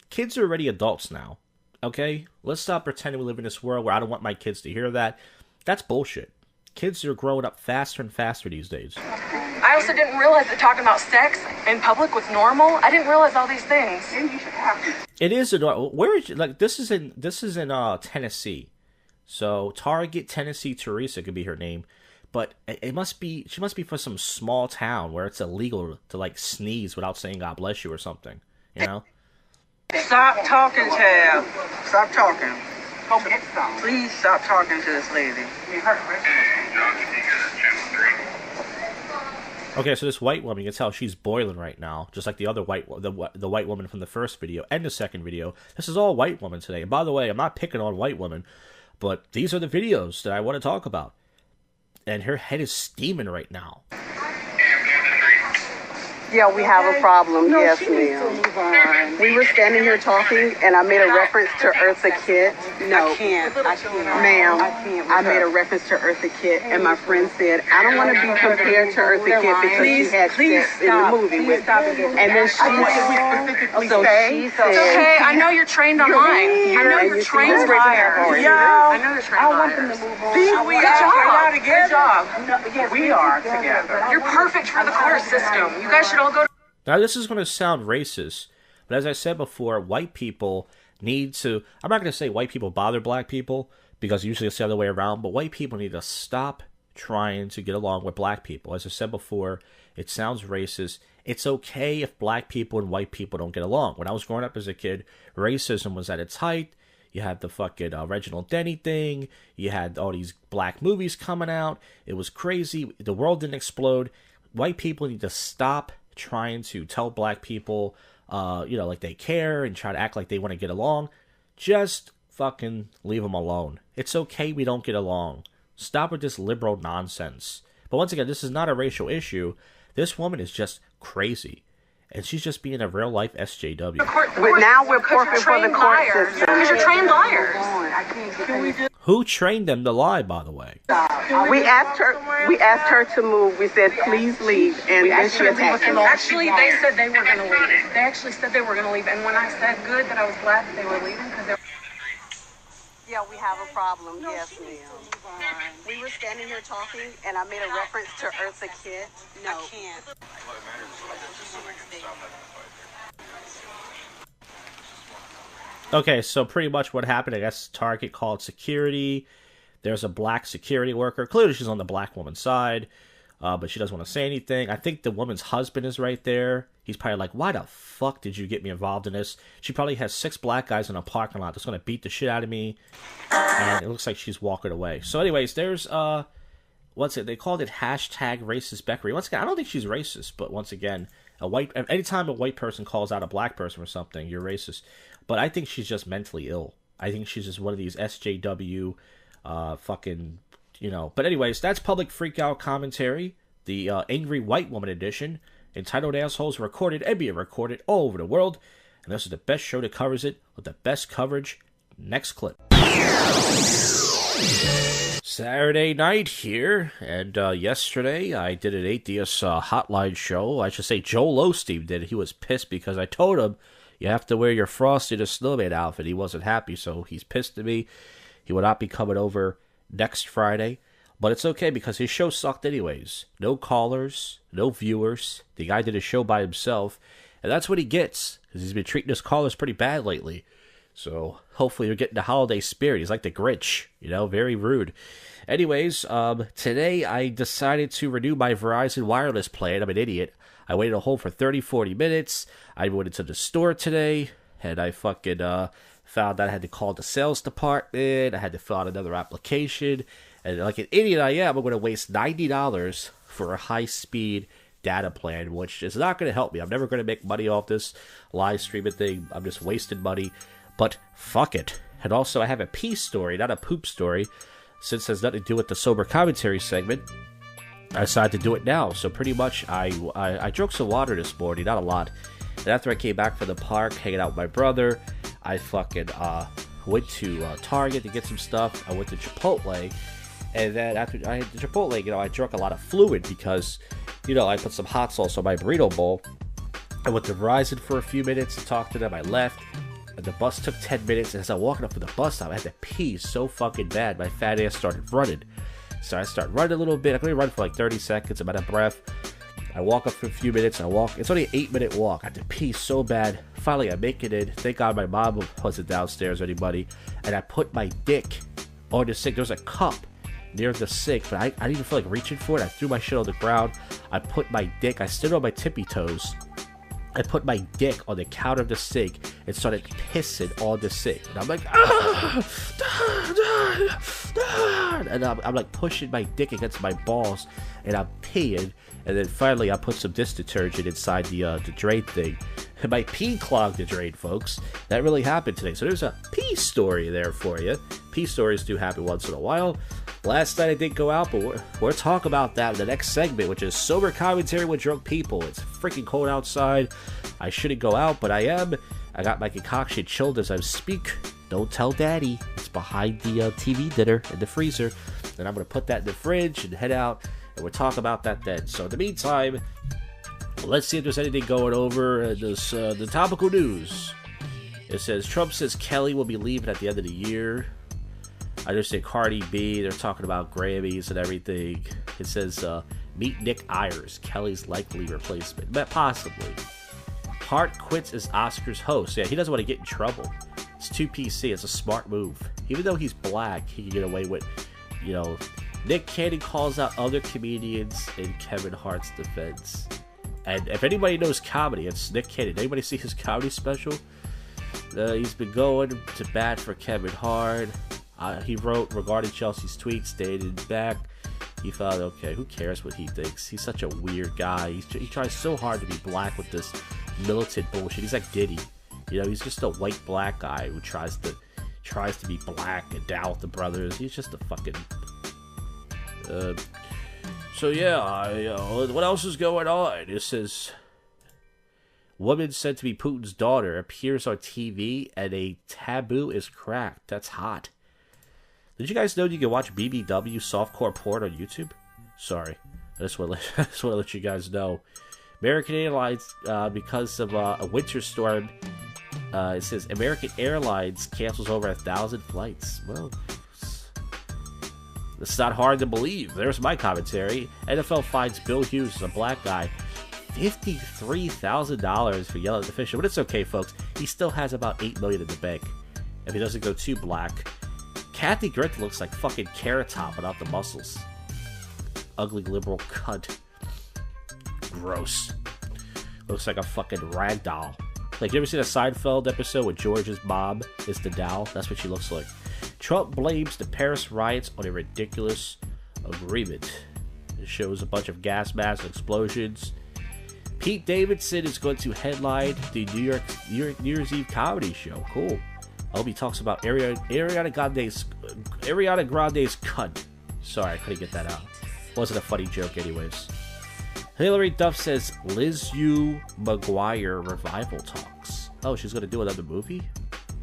Kids are already adults now. Okay? Let's stop pretending we live in this world where I don't want my kids to hear that. That's bullshit. Kids are growing up faster and faster these days. I also didn't realize that talking about sex in public was normal. I didn't realize all these things. It is where is like this is in Tennessee. So Target Tennessee Teresa could be her name, but she must be from some small town where it's illegal to like sneeze without saying God bless you or something, you know? Stop talking, Tab. Stop talking. Please stop talking to this lady. Okay, so this white woman, you can tell she's boiling right now, just like the other the white woman from the first video and the second video. This is all white women today. And by the way, I'm not picking on white women, but these are the videos that I want to talk about. And her head is steaming right now. Yeah, we have a problem. Yes, ma'am. We were standing here talking, and I made a reference to Eartha Kitt. No, I can't. Ma'am, I made a reference to Eartha Kitt, and my friend said, I don't want to be compared to Eartha Kitt because she had sex in the movie with. And then she said, okay, I know you're trained on mine. I know you're trained liar. I know you're trained liars. Good job. We are together. You're perfect for the court system. You guys should all go to... Now, this is going to sound racist, but as I said before, white people need to... I'm not going to say white people bother black people, because usually it's the other way around, but white people need to stop trying to get along with black people. As I said before, it sounds racist. It's okay if black people and white people don't get along. When I was growing up as a kid, racism was at its height. You had the fucking Reginald Denny thing. You had all these black movies coming out. It was crazy. The world didn't explode. White people need to stop trying to tell black people, like they care and try to act like they want to get along. Just fucking leave them alone. It's okay we don't get along. Stop with this liberal nonsense. But once again, this is not a racial issue. This woman is just crazy. And she's just being a real-life SJW. Now we're perfect for the court system. Because you're trained liars. Who trained them to lie, by the way? We asked her to move. We said, please leave. And then she attacked us. Actually, they said they were going to leave. They actually said they were going to leave. And when I said good, that I was glad that they were leaving, because they were... Yeah, we have a problem. Yes, ma'am. We were standing here talking, and I made a reference to Eartha Kitt. No, I can't. Okay, so pretty much what happened, I guess Target called security. There's a black security worker. Clearly she's on the black woman's side, but she doesn't want to say anything. I think the woman's husband is right there. He's probably like, why the fuck did you get me involved in this? She probably has 6 black guys in a parking lot that's going to beat the shit out of me. And it looks like she's walking away. So anyways, there's, they called it hashtag racist Beckery. Once again, I don't think she's racist, but once again, anytime a white person calls out a black person for something, you're racist. But I think she's just mentally ill. I think she's just one of these SJW, But anyways, that's Public Freakout Commentary, the Angry White Woman edition, entitled Assholes Recorded and Being Recorded All Over the World. And this is the best show that covers it with the best coverage. Next clip. Saturday night here, and yesterday I did an atheist hotline show. I should say Joel Osteen did it. He was pissed because I told him you have to wear your Frosty the Snowman outfit. He wasn't happy, so he's pissed at me. He will not be coming over next Friday. But it's okay because his show sucked anyways. No callers, no viewers. The guy did a show by himself. And that's what he gets, because he's been treating his callers pretty bad lately. So hopefully you're getting the holiday spirit. He's like the Grinch, very rude. Anyways, today I decided to renew my Verizon wireless plan. I'm an idiot. I waited at home for 30-40 minutes. I went into the store today, and I fucking found out I had to call the sales department. I had to fill out another application. And like an idiot I am, I'm going to waste $90 for a high-speed data plan, which is not going to help me. I'm never going to make money off this live streaming thing. I'm just wasting money. But fuck it. And also, I have a pee story, not a poop story. Since it has nothing to do with the sober commentary segment, I decided to do it now. So pretty much, I drank some water this morning, not a lot. And after I came back from the park, hanging out with my brother, I fucking went to Target to get some stuff. I went to Chipotle. And then after I had the Chipotle, I drank a lot of fluid because, I put some hot sauce on my burrito bowl. I went to Verizon for a few minutes and talked to them. I left. And the bus took 10 minutes. And as I was walking up to the bus stop, I had to pee so fucking bad. My fat ass started running. So I started running a little bit. I can only run for like 30 seconds. I'm out of breath. I walk up for a few minutes. It's only an 8-minute walk. I had to pee so bad. Finally, I make it in. Thank God my mom wasn't downstairs or anybody. And I put my dick on the sink. There was a cup near the sink, but I didn't even feel like reaching for it. I threw my shit on the ground. I put my dick. I stood on my tippy toes. I put my dick on the counter of the sink and started pissing on the sink. And I'm like, and I'm like pushing my dick against my balls, and I'm peeing. And then finally, I put some dish detergent inside the drain thing. And my pee clogged the drain, folks. That really happened today. So there's a pee story there for you. Pee stories do happen once in a while. Last night I didn't go out, but we'll talk about that in the next segment, which is sober commentary with drunk people. It's freaking cold outside. I shouldn't go out, but I am. I got my concoction chilled as I speak. Don't tell Daddy. It's behind the TV dinner in the freezer. And I'm going to put that in the fridge and head out, and we'll talk about that then. So in the meantime, let's see if there's anything going over the topical news. It says, Trump says Kelly will be leaving at the end of the year. I just say Cardi B, they're talking about Grammys and everything. It says, meet Nick Ayers, Kelly's likely replacement. But possibly. Hart quits as Oscars host. Yeah, he doesn't want to get in trouble. It's too PC. It's a smart move. Even though he's black, he can get away with, you know. Nick Cannon calls out other comedians in Kevin Hart's defense. And if anybody knows comedy, it's Nick Cannon. Anybody see his comedy special? He's been going to bat for Kevin Hart. He wrote regarding Chelsea's tweet, stated back, he thought, okay, who cares what he thinks? He's such a weird guy. He tries so hard to be black with this militant bullshit. He's like Diddy. You know, he's just a white black guy who tries to be black and down with the brothers. He's just a fucking... So yeah, what else is going on? It says, woman said to be Putin's daughter appears on TV and a taboo is cracked. That's hot. Did you guys know you can watch BBW softcore porn on YouTube? Sorry, I just want to let you guys know. American Airlines, because of a winter storm, it says American Airlines cancels over 1,000 flights. Well, it's not hard to believe. There's my commentary. NFL fines Bill Hughes, a black guy, $53,000 for yelling at the official. But it's okay, folks. He still has about $8 million in the bank if he doesn't go too black. Kathy Griffin looks like fucking Carrot Top without the muscles. Ugly liberal cunt. Gross. Looks like a fucking rag doll. Like, you ever seen a Seinfeld episode where George's mom is the doll? That's what she looks like. Trump blames the Paris riots on a ridiculous agreement. It shows a bunch of gas masks and explosions. Pete Davidson is going to headline the New Year's Eve comedy show. Cool. I hope he talks about Ariana Grande's cunt. Sorry, I couldn't get that out. Wasn't a funny joke anyways. Hillary Duff says Liz Yu McGuire revival talks. Oh, she's gonna do another movie?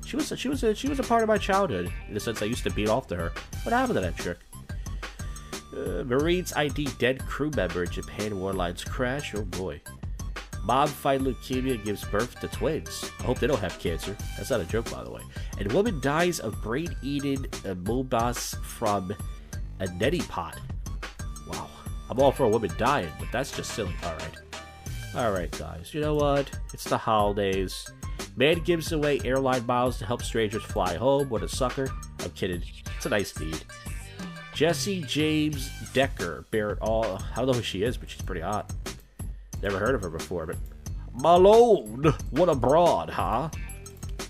She was a part of my childhood, in the sense I used to beat off to her. What happened to that chick? Marines ID dead crew member in Japan Warlines crash. Oh boy. Mom fights leukemia, gives birth to twins. I hope they don't have cancer. That's not a joke, by the way. And woman dies of brain-eating moobas from a neti pot. Wow. I'm all for a woman dying, but that's just silly. Alright, guys. You know what? It's the holidays. Man gives away airline miles to help strangers fly home. What a sucker. I'm kidding. It's a nice deed. Jesse James Decker. Barrett all. I don't know who she is, but she's pretty hot. Never heard of her before, but... Malone! What a broad, huh?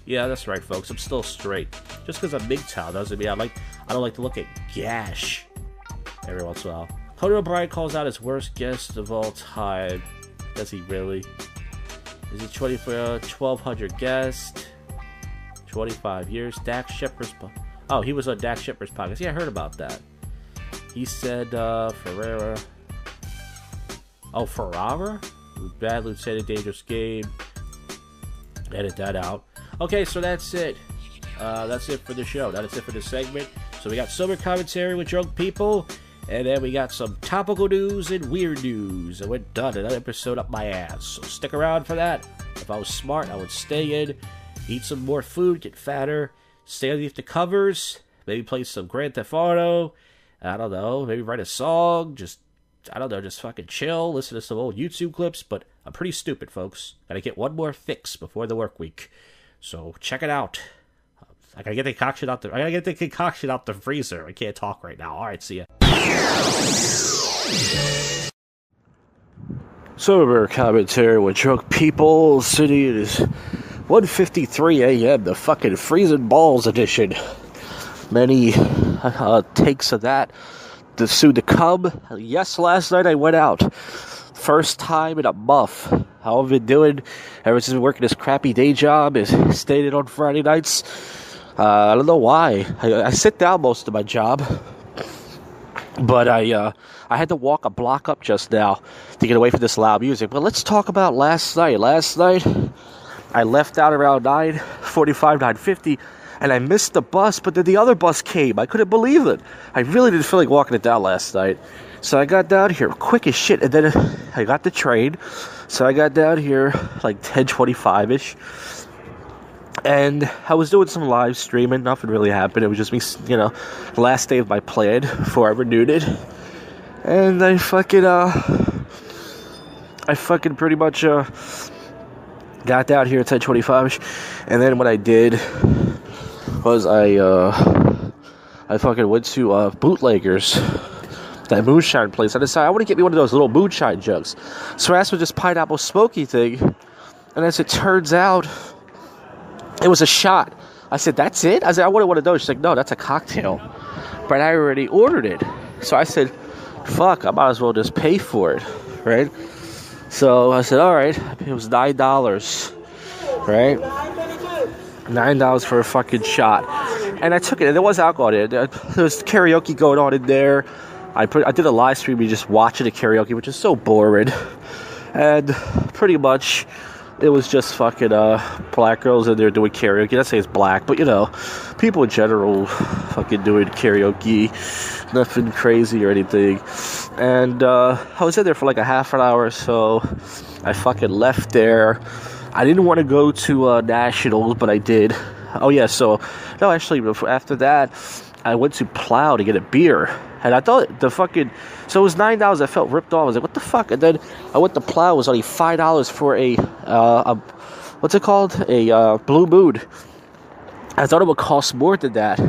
Yeah, that's right, folks. I'm still straight. Just because I'm MGTOW doesn't mean I don't like to look at gash every once in a while. Conan O'Brien calls out his worst guest of all time. Does he really? Is he 1,200 guest? 25 years. Dax Shepard's... Oh, he was on Dax Shepard's podcast. Yeah, I heard about that. He said, Ferrara... Oh, Ferrara? Bad Lieutenant, dangerous game. Edit that out. Okay, so that's it. That's it for the show. That's it for this segment. So we got sober commentary with drunk people, and then we got some topical news and weird news. And we're done. Another episode up my ass. So stick around for that. If I was smart, I would stay in, eat some more food, get fatter, stay underneath the covers, maybe play some Grand Theft Auto. I don't know. Maybe write a song. Just fucking chill, listen to some old YouTube clips, but I'm pretty stupid, folks. Gotta get one more fix before the work week. So check it out. I gotta get the concoction out the freezer. I can't talk right now. Alright, see ya. Sober commentary with drunk people. City, it is 1:53 a.m. The fucking freezing balls edition. Many takes of that. The soon to come. Yes, last night I went out. First time in a month. How I've been doing ever since I've been working this crappy day job is staying in on Friday nights. I don't know why. I sit down most of my job. But I had to walk a block up just now to get away from this loud music. But let's talk about last night. Last night, I left out around 9:45, 9:50, and I missed the bus, but then the other bus came. I couldn't believe it. I really didn't feel like walking it down last night. So I got down here quick as shit, and then I got the train. So I got down here like 10:25-ish. And I was doing some live streaming. Nothing really happened. It was just me, last day of my plan before I renewed it. And I fucking pretty much got down here at 10:25-ish. And then what I did was I fucking went to Bootleggers, that moonshine place. I decided I want to get me one of those little moonshine jugs. So I asked for this pineapple smoky thing. And as it turns out, it was a shot. I said, that's it? I said, I wanted one of those. She's like, no, that's a cocktail. But I already ordered it. So I said, fuck, I might as well just pay for it, right? So I said, all right. It was $9, right? $9 for a fucking shot. And I took it, and there was alcohol in it. There was karaoke going on in there. I did a live stream, you just watching the karaoke, which is so boring. And pretty much, it was just fucking black girls in there doing karaoke. Let's say it's black, but people in general fucking doing karaoke. Nothing crazy or anything. And I was in there for like a half an hour or so. I fucking left there. I didn't want to go to Nationals, but I did. Oh yeah, so no, actually after that, I went to Plow to get a beer. And I thought so it was $9. I felt ripped off. I was like, what the fuck? And then I went to Plow. It was only $5 for a what's it called? A Blue Moon. I thought it would cost more than that.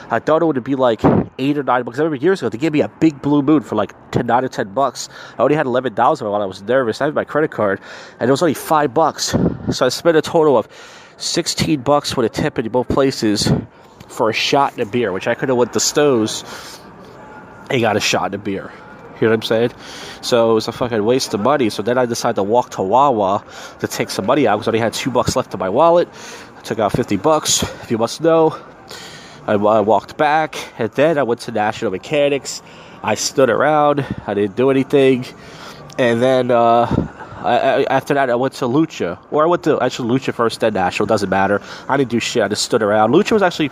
I thought it would be like $8 or $9. I remember years ago, they gave me a big Blue Moon for like $9 or $10. I only had $11 while I was nervous. I had my credit card, and it was only $5. So I spent a total of $16 with a tip in both places for a shot and a beer, which I could have went to Stowe's and got a shot and a beer. You know what I'm saying? So it was a fucking waste of money. So then I decided to walk to Wawa to take some money out because I only had $2 left in my wallet. I took out $50. If you must know, I walked back, and then I went to National Mechanics. I stood around. I didn't do anything. And then after that, I went to Lucha. Or I went to Lucha first, then National. Doesn't matter. I didn't do shit. I just stood around. Lucha was actually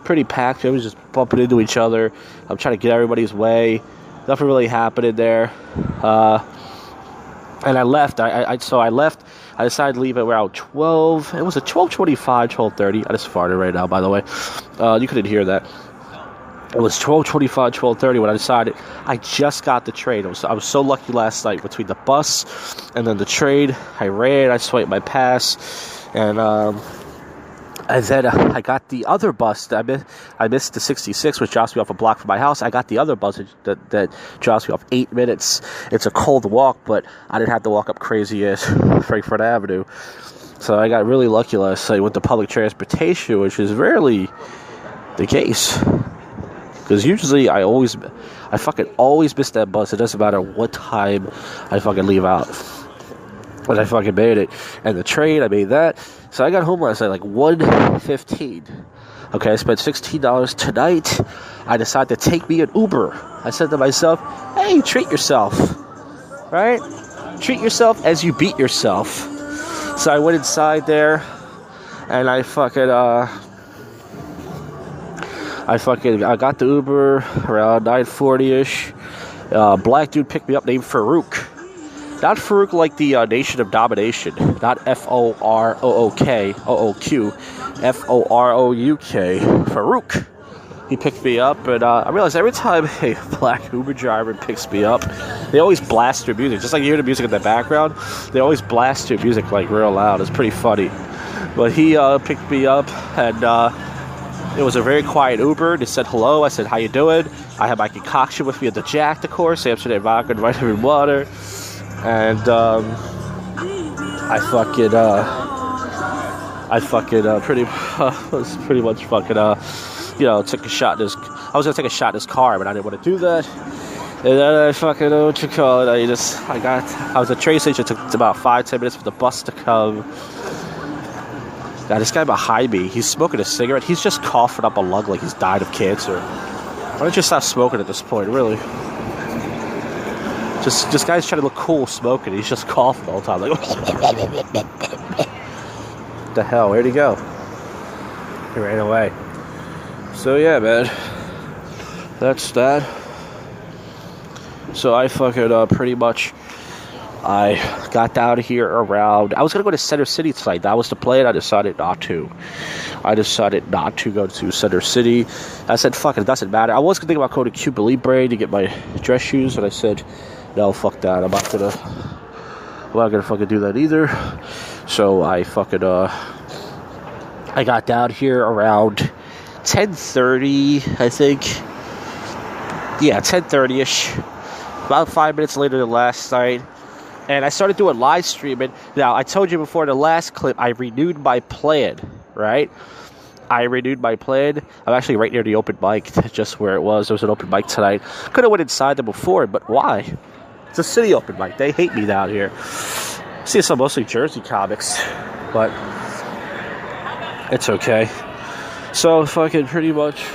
pretty packed. It was just bumping into each other. I'm trying to get everybody's way. Nothing really happened in there. And I left. So I left. I decided to leave at around 12. It was at 12:25, 12:30. I just farted right now, by the way. You couldn't hear that. It was 12:25, 12:30 when I decided. I just got the train. I was so lucky last night between the bus and then the train. I ran. I swiped my pass. And then I got the other bus. I missed the 66, which drops me off a block from my house. I got the other bus that drops me off 8 minutes. It's a cold walk, but I didn't have to walk up crazy-ass Frankfurt Avenue. So I got really lucky last night with the public transportation, which is rarely the case. Because usually I fucking always miss that bus. It doesn't matter what time I fucking leave out. But I fucking made it. And the train, I made that. So I got home last night like 1:15. Okay, I spent $16 tonight. I decided to take me an Uber. I said to myself, hey, treat yourself. Right? Treat yourself as you beat yourself. So I went inside there. And I got the Uber around 9:40-ish. Black dude picked me up named Farouk. Not Farouk like the Nation of Domination. Not F-O-R-O-O-K. O-O-Q. F-O-R-O-U-K. Farouk. He picked me up, and I realized every time a black Uber driver picks me up, they always blast their music. Just like you hear the music in the background, they always blast their music like real loud. It's pretty funny. But he picked me up, and it was a very quiet Uber. They said hello. I said, how you doing? I had my concoction with me at the Jack, of course. Amsterdam vodka and vitamin water. And I was pretty much fucking took a shot in his. I was gonna take a shot in his car, but I didn't want to do that. And then I fucking I was at the train station. It took about 5-10 minutes for the bus to come. Now this guy behind me, he's smoking a cigarette. He's just coughing up a lung like he's died of cancer. Why don't you stop smoking at this point, really? This guy's trying to look cool smoking. He's just coughing all the time. Like, what the hell? Where'd he go? He ran away. So yeah, man. That's that. So I fucking pretty much, I got down here around, I was going to go to Center City tonight. That was the plan. I decided not to. I decided not to go to Center City. I said, fuck it, doesn't matter. I was going to think about going to Cuba Libre to get my dress shoes, and I said, no, fuck that. I'm not gonna fucking do that either. So I fucking, I got down here around 10:30, I think. Yeah, 10:30-ish. About 5 minutes later than last night. And I started doing live streaming. Now, I told you before in the last clip, I renewed my plan, right? I renewed my plan. I'm actually right near the open mic, just where it was. There was an open mic tonight. Could have went inside them before, but why? It's a city open mic. They hate me down here. I see some mostly Jersey comics, but it's okay. So, fucking pretty much,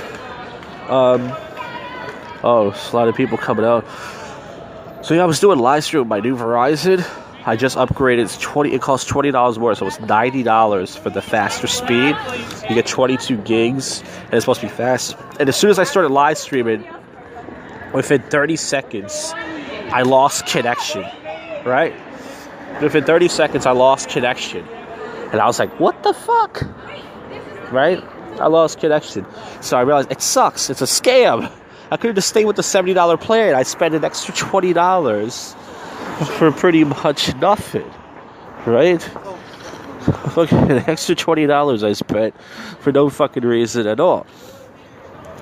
oh, there's a lot of people coming out. So yeah, I was doing live stream with my new Verizon. I just upgraded. It costs $20 more, so it's $90 for the faster speed. You get 22 gigs, and it's supposed to be fast. And as soon as I started live streaming, within 30 seconds, I lost connection. Right? Within 30 seconds, I lost connection, and I was like, "What the fuck?" Right? I lost connection, so I realized it sucks. It's a scam. I could have just stayed with the $70 plan. I spent an extra $20 for pretty much nothing, right? Fucking an extra $20 I spent for no fucking reason at all.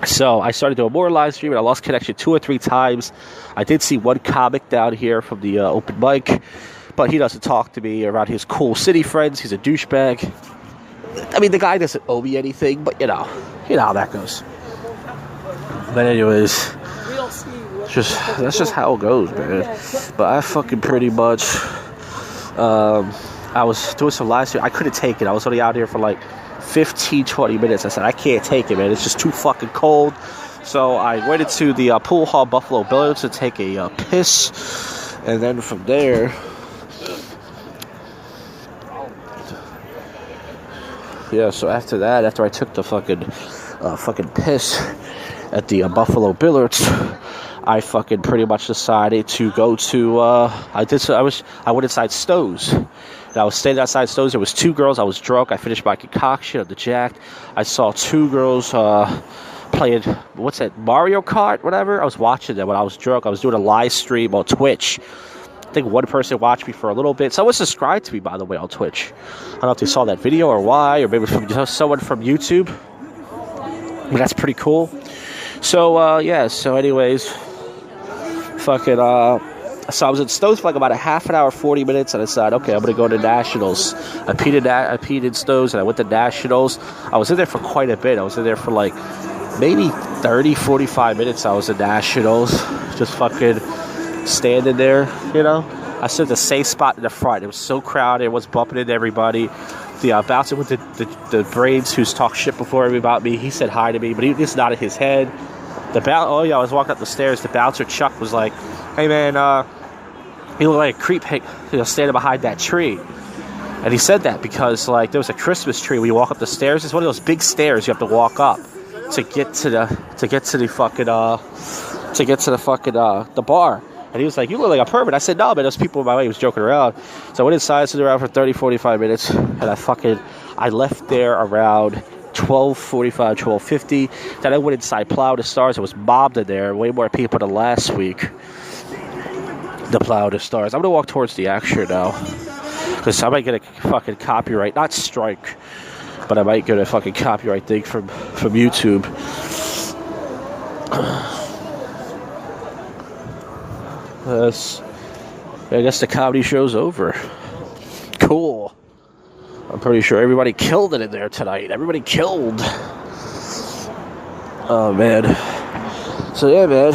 So I started doing more live streaming. I lost connection 2 or 3 times. I did see one comic down here from the open mic, but he doesn't talk to me around his cool city friends. He's a douchebag. I mean, the guy doesn't owe me anything, but you know how that goes. But anyways, that's just how it goes, man. But I fucking pretty much, I was doing some live stream. I couldn't take it. I was only out here for like 15-20 minutes. I said, I can't take it, man. It's just too fucking cold. So I went into the pool hall Buffalo Billiards to take a piss. And then from there, yeah, so after that, after I took the fucking piss at the Buffalo Billiards, I fucking pretty much decided to go to, I went inside Stowe's. And I was standing outside Stowe's. There was 2 girls. I was drunk. I finished my concoction of the Jack. I saw 2 girls playing, what's that, Mario Kart, whatever. I was watching them when I was drunk. I was doing a live stream on Twitch. I think one person watched me for a little bit. Someone subscribed to me, by the way, on Twitch. I don't know if they saw that video or why, or maybe from someone from YouTube. But that's pretty cool. So, yeah, so anyways, fucking, so I was in Stowe's for like about a half an hour, 40 minutes, and I decided, okay, I'm going to go to Nationals. I peed in Stowe's, and I went to Nationals. I was in there for quite a bit. I was in there for like maybe 30, 45 minutes. I was in Nationals, just fucking standing there, you know. I stood at the safe spot in the front. It was so crowded. It was bumping into everybody. The bouncer with the braids who's talked shit before me about me, he said hi to me, but he just nodded his head. I was walking up the stairs. The bouncer, Chuck, was like, hey, man, you look like a creep standing behind that tree. And he said that because, like, there was a Christmas tree when you walk up the stairs. It's one of those big stairs you have to walk up to get to the bar. And he was like, you look like a pervert. I said, no, man, those people in my way. He was joking around. So I went inside, stood around for 30, 45 minutes, and I left there around 12:45, 12:50. Then I went inside Plow the Stars. It was mobbed in there. Way more people than last week. The Plow the Stars. I'm going to walk towards the action now. Because I might get a fucking copyright. Not strike. But I might get a fucking copyright thing from YouTube. I guess the comedy show's over. Cool. I'm pretty sure everybody killed it in there tonight. Everybody killed. Oh, man. So, yeah, man.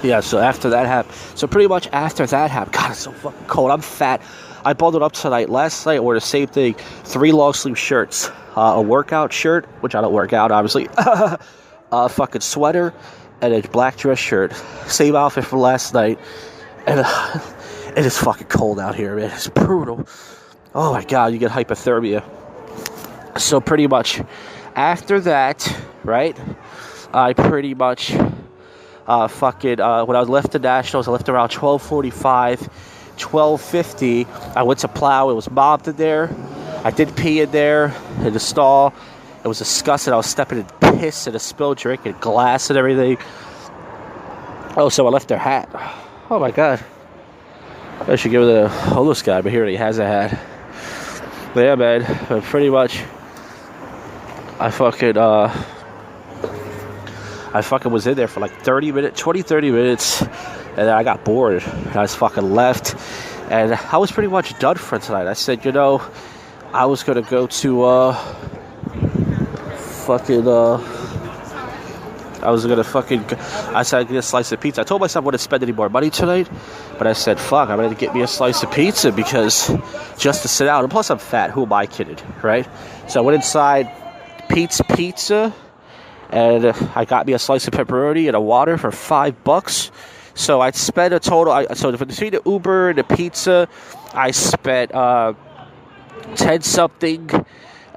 Yeah, so after that happened. So, pretty much after that happened. God, it's so fucking cold. I'm fat. I bundled up tonight. Last night, I wore the same thing. 3 long-sleeve shirts. A workout shirt, which I don't work out, obviously. A fucking sweater. And a black dress shirt. Same outfit from last night. And it is fucking cold out here, man. It's brutal. Oh, my God. You get hypothermia. So, pretty much after that, right, I pretty much when I left the Nationals, I left around 12:45, 12:50. I went to plow. It was mobbed in there. I did pee in there in the stall. It was disgusting. I was stepping in piss and a spilled drink and glass and everything. Oh, so I left their hat. Oh, my God. I should give it to the homeless guy, but here he has a hat. But yeah, man, pretty much I fucking was in there for like 30 minutes, 30 minutes, and then I got bored, and I just fucking left, and I was pretty much done for tonight. I said, I was gonna go to, I said I'd get a slice of pizza. I told myself I wouldn't spend any more money tonight, but I said, fuck, I'm gonna get me a slice of pizza, because just to sit down, and plus I'm fat, who am I kidding, right? So I went inside Pete's Pizza, and I got me a slice of pepperoni and a water for $5. So I spent a total. So between the Uber and the pizza, I spent 10 something.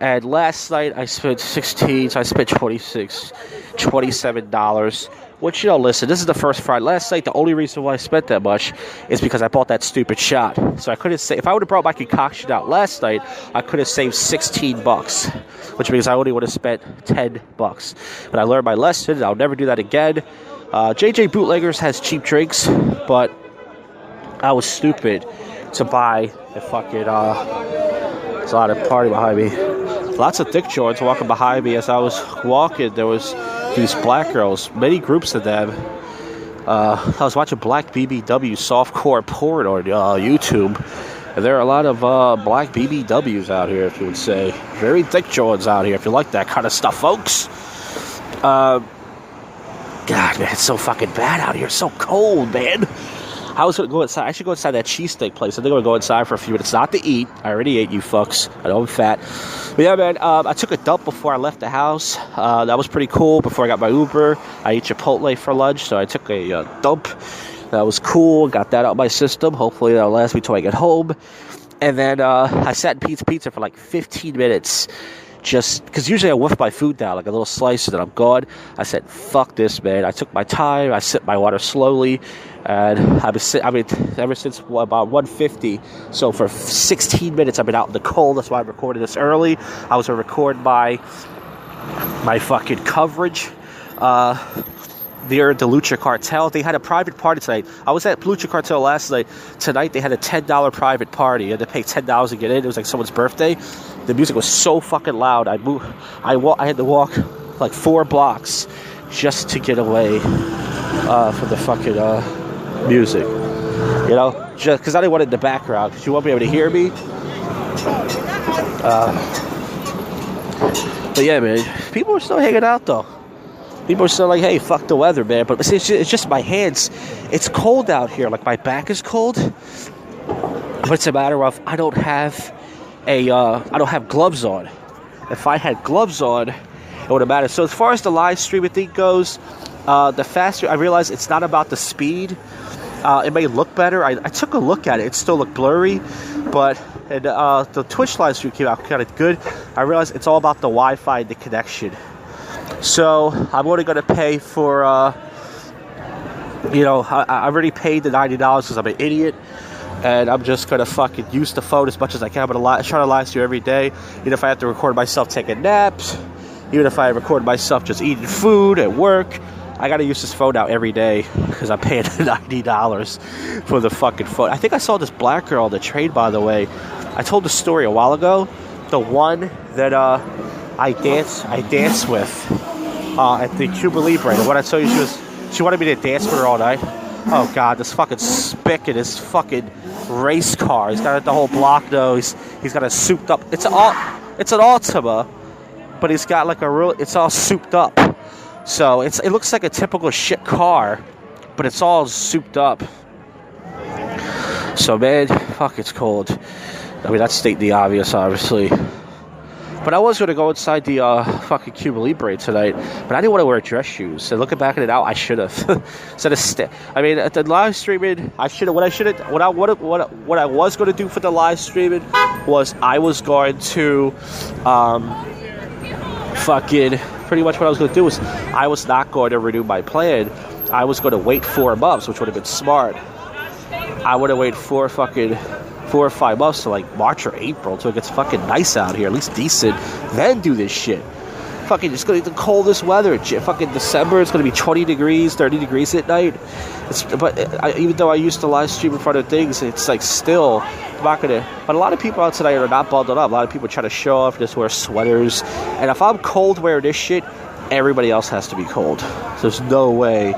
And last night I spent 16. So I spent $27. Which, listen, this is the first Friday. Last night, the only reason why I spent that much is because I bought that stupid shot. So I couldn't say, if I would have brought my concoction out last night, I could have saved $16, which means I only would have spent $10. But I learned my lesson, and I'll never do that again. JJ Bootleggers has cheap drinks, but I was stupid to buy a fucking, there's a lot of party behind me. Lots of thick joints walking behind me. As I was walking, there was these black girls, many groups of them. I was watching Black BBW softcore porn on YouTube, and there are a lot of black BBWs out here, if you would say. Very thick joints out here, if you like that kind of stuff, folks. God, man, it's so fucking bad out here. It's so cold, man. I was going to go inside. I should go inside that cheesesteak place. I think I'm going to go inside for a few minutes. Not to eat. I already ate, you fucks. I know I'm fat. But yeah, man, I took a dump before I left the house. That was pretty cool. Before I got my Uber, I ate Chipotle for lunch. So I took a dump. That was cool. Got that out of my system. Hopefully that'll last me till I get home. And then I sat in Pete's Pizza for like 15 minutes. Just because usually I whiff my food down, like a little slice, and then I'm gone. I said, fuck this, man. I took my time. I sipped my water slowly. And ever since about 1:50, so for 16 minutes I've been out in the cold. That's why I'm recording this early. I was going to record my fucking coverage near the Lucha Cartel. They had a private party tonight. I was at Lucha Cartel last night. Tonight they had a $10 private party. You had to pay $10 to get in. It was like someone's birthday. The music was so fucking loud. I had to walk like 4 blocks just to get away from the fucking music, just because I didn't want it in the background, because you won't be able to hear me. But yeah, man, people are still hanging out though. People are still like, hey, fuck the weather, man. But see, it's just my hands. It's cold out here. Like, my back is cold, but it's a matter of I don't have gloves on. If I had gloves on, it wouldn't matter. So as far as the live streaming thing goes, the faster I realize it's not about the speed. It may look better. I took a look at it. It still looked blurry, but the Twitch live stream came out kind of good. I realized it's all about the Wi-Fi and the connection. So I'm only going to pay for, I already paid the $90 because I'm an idiot. And I'm just going to fucking use the phone as much as I can. I'm going to try to live stream every day. Even if I have to record myself taking naps. Even if I record myself just eating food at work. I gotta use this phone out every day because I'm paying $90 for the fucking phone. I think I saw this black girl on the train, by the way. I told the story a while ago. The one that I danced with at the Cuba Libre. The one I told you She wanted me to dance with her all night. Oh God, this fucking spick in his fucking race car. He's got the whole block nose. He's got a souped up. It's an Altima, but he's got like a real. It's all souped up. So it looks like a typical shit car, but it's all souped up. So man, fuck, it's cold. I mean, that's stating the obvious, obviously. But I was going to go inside the fucking Cuba Libre tonight, but I didn't want to wear dress shoes. And looking back at it now, I should have. Instead of I mean, at the live streaming, I should have. What I was going to do for the live streaming was I was going to fucking pretty much what I was going to do was I was not going to renew my plan. I was going to wait 4 months, which would have been smart. I would have waited 4 or 5 months to like March or April till it gets fucking nice out here, at least decent, then do this shit. Fucking it's gonna be the coldest weather. Fucking December, it's gonna be 20 degrees, 30 degrees at night. Even though I used to live stream in front of things, it's like still I'm not gonna. But a lot of people out tonight are not bundled up. A lot of people try to show off, just wear sweaters. And if I'm cold wearing this shit, everybody else has to be cold. So there's no way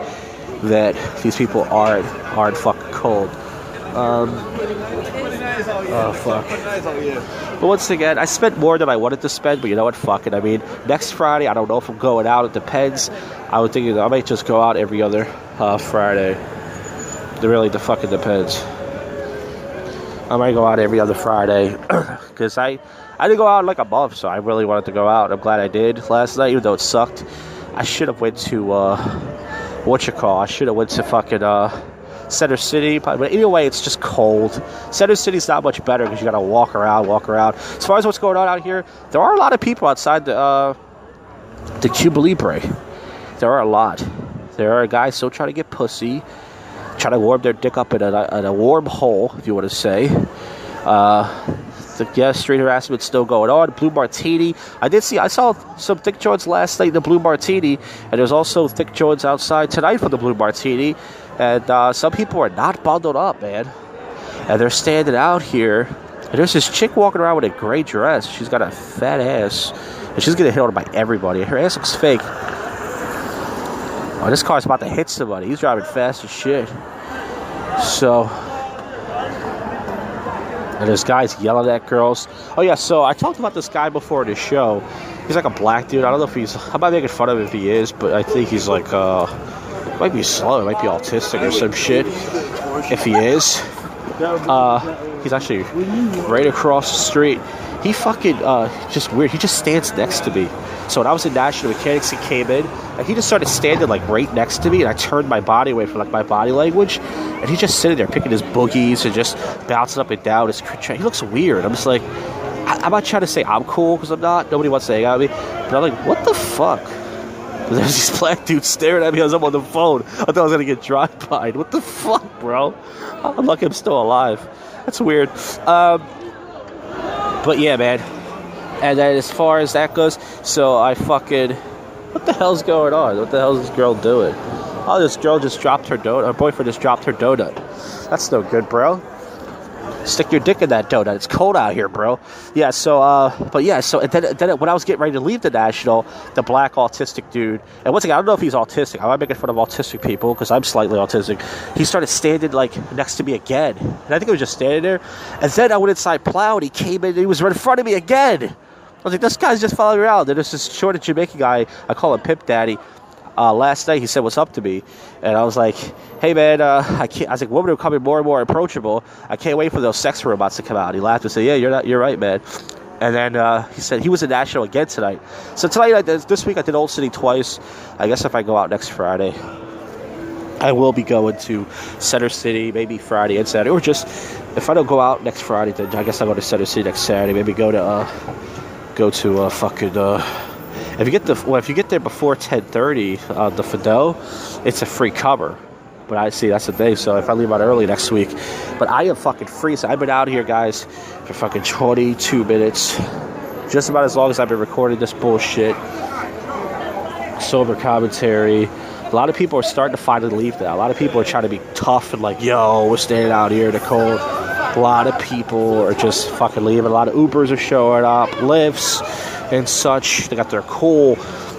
that these people aren't fucking cold. Oh, fuck. But once again, I spent more than I wanted to spend, but you know what? Fuck it. I mean, next Friday, I don't know if I'm going out. It depends. I was thinking I might just go out every other Friday. It really fucking depends. I might go out every other Friday. Because I didn't go out in like a month, so I really wanted to go out. I'm glad I did last night, even though it sucked. I should have went to, I should have went to fucking, Center City, but anyway, it's just cold. Center City's not much better because you gotta walk around. As far as what's going on out here, there are a lot of people outside the Cuba Libre. There are a lot. There are guys still trying to get pussy, trying to warm their dick up in a warm hole, if you want to say. Street harassment's still going on. Blue Martini. I saw some thick joints last night in the Blue Martini, and there's also thick joints outside tonight for the Blue Martini. And some people are not bundled up, man. And they're standing out here. And there's this chick walking around with a gray dress. She's got a fat ass. And she's getting hit on by everybody. Her ass looks fake. Oh, this car's about to hit somebody. He's driving fast as shit. So... And there's guys yelling at girls. Oh, yeah, so I talked about this guy before the show. He's like a black dude. I don't know if he's... I'm not making fun of him if he is, but I think he's like... might be slow, might be autistic or some shit. If he is, he's actually right across the street. He fucking just weird. He just stands next to me. So when I was in National Mechanics, he came in and he just started standing like right next to me, and I turned my body away from like my body language, and he's just sitting there picking his boogies and just bouncing up and down. He looks weird. I'm just like, I'm not trying to say I'm cool because I'm not. Nobody wants to hang out with me, but I'm like, what the fuck? There's these black dudes staring at me as I'm on the phone. I thought I was going to get drive-by'd. What the fuck, bro? I'm lucky I'm still alive. That's weird. But yeah, man. And then as far as that goes, so I fucking... What the hell's going on? What the hell is this girl doing? Oh, this girl just dropped her donut. Her boyfriend just dropped her donut. That's no good, bro. Stick your dick in that donut. It's cold out here, bro. Yeah, so, but yeah, so and then when I was getting ready to leave the National, the black autistic dude, and once again, I don't know if he's autistic. I'm not making fun of autistic people because I'm slightly autistic. He started standing, like, next to me again. And I think he was just standing there. And then I went inside Plow, and he came in, and he was right in front of me again. I was like, this guy's just following me around. And there's this short Jamaican guy, I call him Pimp Daddy. Last night he said what's up to me, and I was like, hey man, I was like, women are becoming more and more approachable. I can't wait for those sex robots to come out. He laughed and said, yeah, you're right, man. And then he said he was in National again tonight. So tonight, this week I did Old City twice. I guess if I go out next Friday, I will be going to Center City, maybe Friday and Saturday, or just if I don't go out next Friday, then I guess I'll go to Center City next Saturday. Maybe go to If you get there before 10:30, the Fido, it's a free cover. But I see that's the thing. So if I leave out early next week, but I am fucking free. So I've been out here, guys, for fucking 22 minutes, just about as long as I've been recording this bullshit. Sober commentary. A lot of people are starting to finally leave now. A lot of people are trying to be tough and like, yo, we're standing out here in the cold. A lot of people are just fucking leaving. A lot of Ubers are showing up, Lyfts and such. They got their cool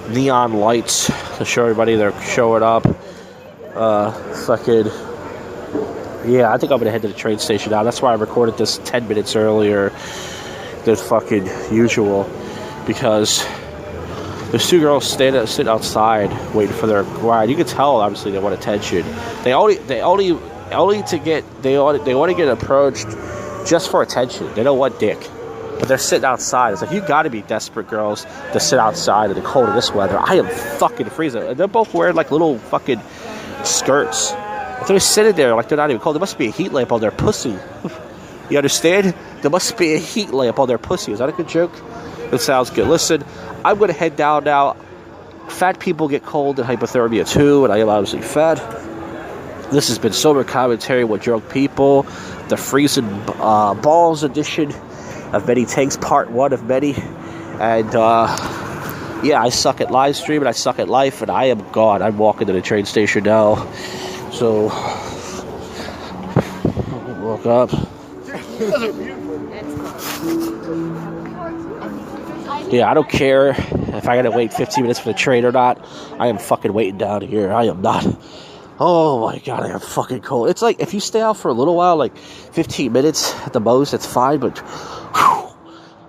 neon lights to show everybody they're showing up. Fucking... Yeah, I think I'm gonna head to the train station now. That's why I recorded this 10 minutes earlier than fucking usual. Because there's two girls sitting outside waiting for their ride. You can tell, obviously, they want attention. They want to get approached just for attention. They don't want dick. But they're sitting outside. It's like, you gotta be desperate girls to sit outside in the cold of this weather. I am fucking freezing. And they're both wearing like little fucking skirts. If they're sitting there like they're not even cold, there must be a heat lamp on their pussy. You understand? There must be a heat lamp on their pussy. Is that a good joke? It sounds good. Listen, I'm gonna head down now. Fat people get cold and hypothermia too, and I am obviously fat. This has been Sober Commentary with Drunk People, the Freezing Balls edition of Many Takes, part 1 of many. And yeah, I suck at live streaming, I suck at life, and I am gone. I'm walking to the train station now. So, woke up. Yeah, I don't care if I gotta wait 15 minutes for the train or not. I am fucking waiting down here. I am not. Oh my god, I am fucking cold. It's like, if you stay out for a little while, like 15 minutes at the most, it's fine, but whew,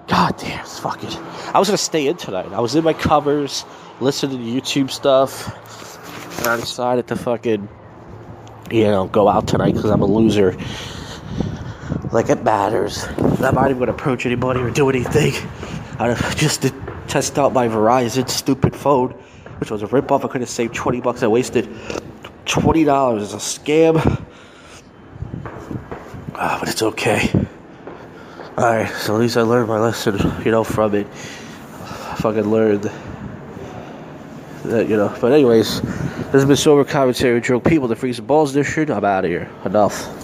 god damn, it's fucking... I was gonna stay in tonight. I was in my covers, listening to YouTube stuff, and I decided to fucking, go out tonight because I'm a loser. Like, it matters. I'm not even gonna approach anybody or do anything. Just to test out my Verizon stupid phone, which was a ripoff. I could have saved $20. I wasted $20. It's a scam. But it's okay. Alright, so at least I learned my lesson, from it. I fucking learned that, But anyways, this has been Sober Commentary with Drunk People, the Freezing Balls edition. I'm out of here. Enough.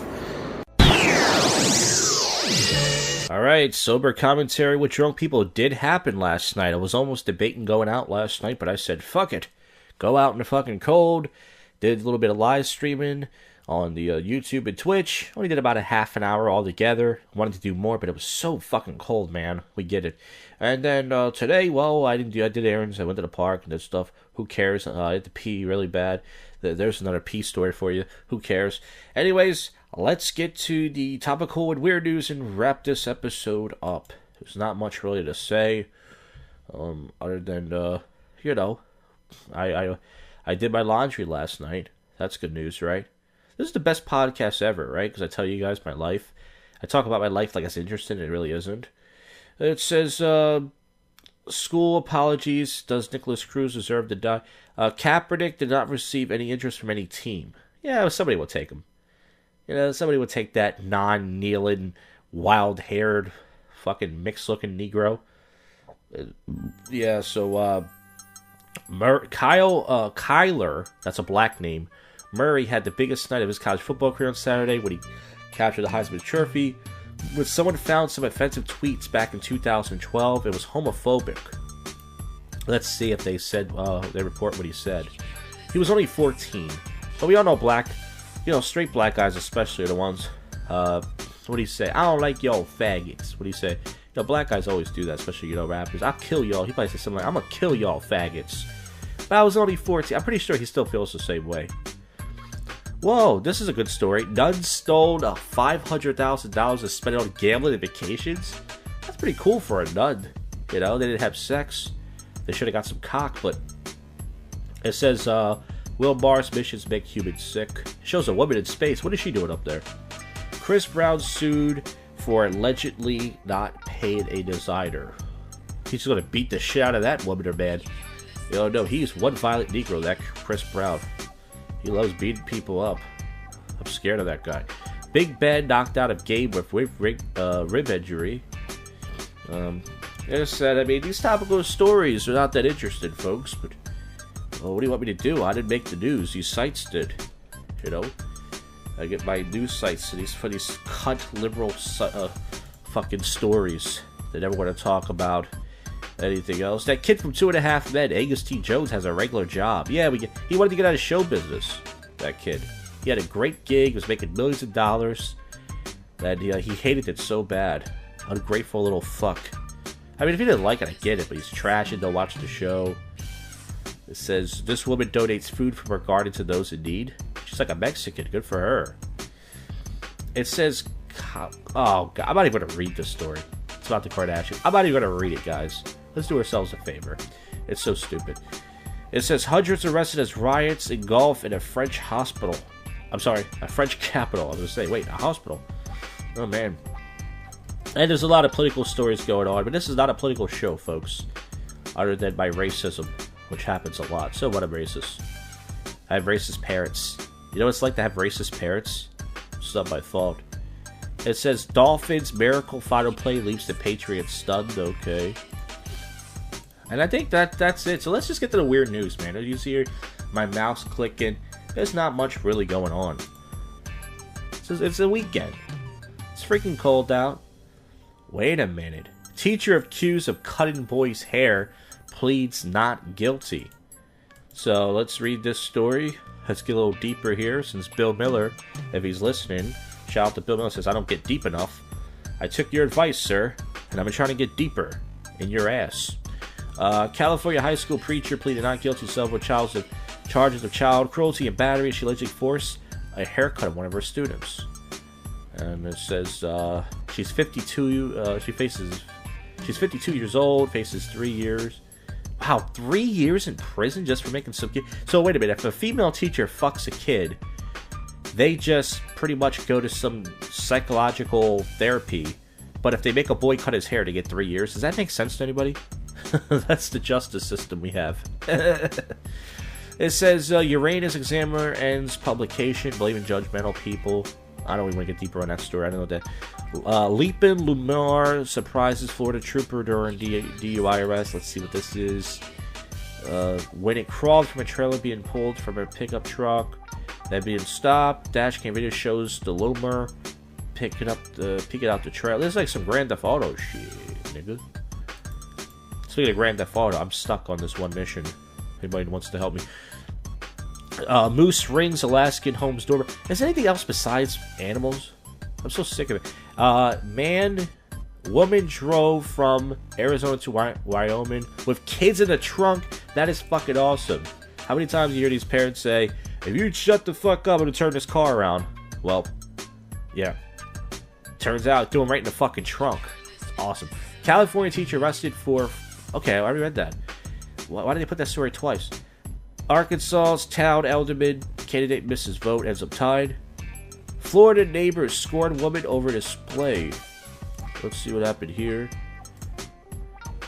Alright, Sober Commentary with Drunk People did happen last night. I was almost debating going out last night, but I said, fuck it. Go out in the fucking cold. Did a little bit of live streaming on the YouTube and Twitch. Only did about a half an hour altogether. Wanted to do more, but it was so fucking cold, man. We get it. And then today, well, I did errands. I went to the park and did stuff. Who cares? I had to pee really bad. There's another pee story for you. Who cares? Anyways, let's get to the topical and weird news and wrap this episode up. There's not much really to say, other than I did my laundry last night. That's good news, right? This is the best podcast ever, right? Because I tell you guys my life. I talk about my life like it's interesting, and it really isn't. It says, school apologies. Does Nicholas Cruz deserve to die? Kaepernick did not receive any interest from any team. Yeah, somebody will take him. Somebody would take that non-kneeling, wild-haired, fucking mixed-looking Negro. Yeah, so, Kyler, that's a black name, Murray had the biggest night of his college football career on Saturday when he captured the Heisman Trophy. When someone found some offensive tweets back in 2012, it was homophobic. Let's see if they report what he said. He was only 14, but we all know straight black guys especially are the ones, what do you say? I don't like y'all faggots. What do you say? Black guys always do that, especially, rappers. I'll kill y'all. He probably said something like, I'm gonna kill y'all faggots. But I was only 14. I'm pretty sure he still feels the same way. Whoa, this is a good story. Nuns stole $500,000 to spend it on gambling and vacations. That's pretty cool for a nun. They didn't have sex. They should have got some cock, but it says, Will Barr's missions make humans sick. Shows a woman in space. What is she doing up there? Chris Brown sued for allegedly not paying a designer. He's going to beat the shit out of that woman or man. No, he's one violent Negro, that Chris Brown. He loves beating people up. I'm scared of that guy. Big Ben knocked out of game with rib injury. These topical stories are not that interesting, folks, but what do you want me to do? I didn't make the news. These sites did. I get my news sites for these cunt liberal fucking stories. They never want to talk about anything else. That kid from 2.5 Men, Angus T. Jones, has a regular job. Yeah, he wanted to get out of show business, that kid. He had a great gig, was making millions of dollars, and he hated it so bad. Ungrateful little fuck. I mean, if he didn't like it, I get it, but he's trash and don't watch the show. It says, this woman donates food from her garden to those in need. looks like a Mexican. Good for her. It says, oh, God, I'm not even going to read this story. It's about the Kardashians. I'm not even going to read it, guys. Let's do ourselves a favor. It's so stupid. It says, hundreds arrested as riots engulf in a French hospital. I'm sorry, a French capital. I was going to say, wait, a hospital. Oh, man. And there's a lot of political stories going on, but this is not a political show, folks. Other than my racism, which happens a lot. So what, I'm racist. I have racist parents. You know what it's like to have racist parents? It's not my fault. It says, Dolphins miracle final play leaves the Patriots stunned. Okay. And I think that's it. So let's just get to the weird news, man. As you see here, my mouse clicking. There's not much really going on. It's a weekend. It's freaking cold out. Wait a minute. Teacher accused of cutting boy's hair pleads not guilty. So let's read this story. Let's get a little deeper here, since Bill Miller, if he's listening, shout out to Bill Miller, says, I don't get deep enough. I took your advice, sir, and I've been trying to get deeper in your ass. California high school preacher pleaded not guilty to several charges of child cruelty and battery. She allegedly forced a haircut of one of her students. And it says she's 52. She's 52 years old. Faces 3 years. Wow, 3 years in prison just for making some kid. So wait a minute. If a female teacher fucks a kid, they just pretty much go to some psychological therapy. But if they make a boy cut his hair, to get 3 years. Does that make sense to anybody? That's the justice system we have. It says Uranus Examiner ends publication. Believing judgmental people. I don't even want to get deeper on that story. I don't know that. Leapin Lumar surprises Florida trooper during DUI arrest. Let's see what this is. When it crawled from a trailer being pulled from a pickup truck, then being stopped. Dashcam video shows the Lumar picking out the trailer. This is like some Grand Theft Auto shit, nigga. Speaking of Grand Theft Auto, I'm stuck on this one mission. Anybody wants to help me? Moose rings Alaskan home's doorbell. Is there anything else besides animals? I'm so sick of it. Woman drove from Arizona to Wyoming with kids in the trunk. That is fucking awesome. How many times do you hear these parents say, if you shut the fuck up, I'm gonna turn this car around? Well, yeah. Turns out, do them right in the fucking trunk. It's awesome. California teacher arrested for... Okay, I already read that. Why did they put that story twice? Arkansas's town alderman candidate misses vote, ends up tied. Florida neighbors scorn woman over display. Let's see what happened here.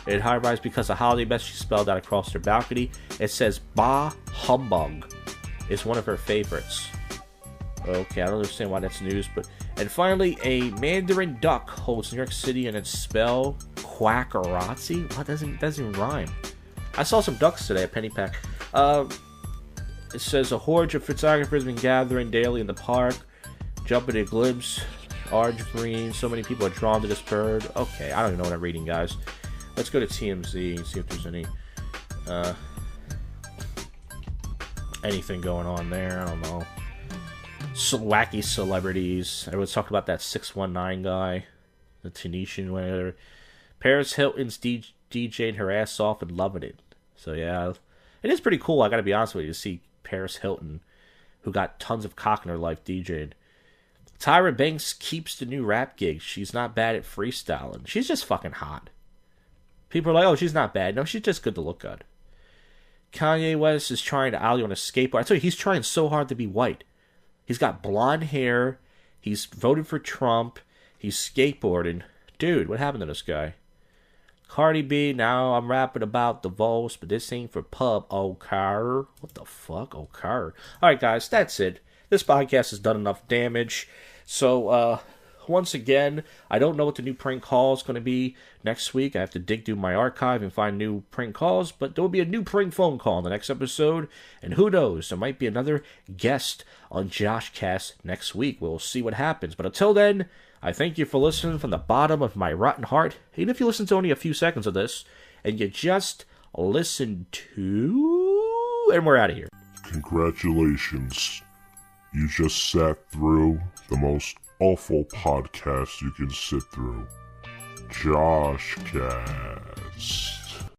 It high-rise because a holiday message spelled out across her balcony. It says, Bah Humbug is one of her favorites. Okay, I don't understand why that's news, but... And finally, a Mandarin duck holds New York City in its spell, Quackarazzi? What, doesn't rhyme. I saw some ducks today at Penny Pack. It says a horde of photographers have been gathering daily in the park, jumping to glimpse, orange, green. So many people are drawn to this bird. Okay, I don't even know what I'm reading, guys. Let's go to TMZ and see if there's anything going on there. I don't know. Wacky celebrities. Everyone's talking about that 619 guy, the Tunisian, whatever. Paris Hilton's DJing her ass off and loving it. So yeah, it is pretty cool. I gotta be honest with you, to see Paris Hilton, who got tons of cock in her life, DJing. Tyra Banks keeps the new rap gig. She's not bad at freestyling. She's just fucking hot. People are like, oh, she's not bad. No, she's just good to look at. Kanye West is trying to ollie on a skateboard. I tell you, he's trying so hard to be white. He's got blonde hair. He's voted for Trump. He's skateboarding. Dude, what happened to this guy? Cardi B, now I'm rapping about divorce, but this ain't for pub. Okay. What the fuck? Okay. Alright, guys, that's it. This podcast has done enough damage. So, once again, I don't know what the new prank call is going to be next week. I have to dig through my archive and find new prank calls, but there will be a new prank phone call in the next episode, and who knows, there might be another guest on JoshCast next week. We'll see what happens, but until then, I thank you for listening from the bottom of my rotten heart. Even if you listen to only a few seconds of this, and you just listen to... And we're out of here. Congratulations. You just sat through the most awful podcast you can sit through. JoshCast.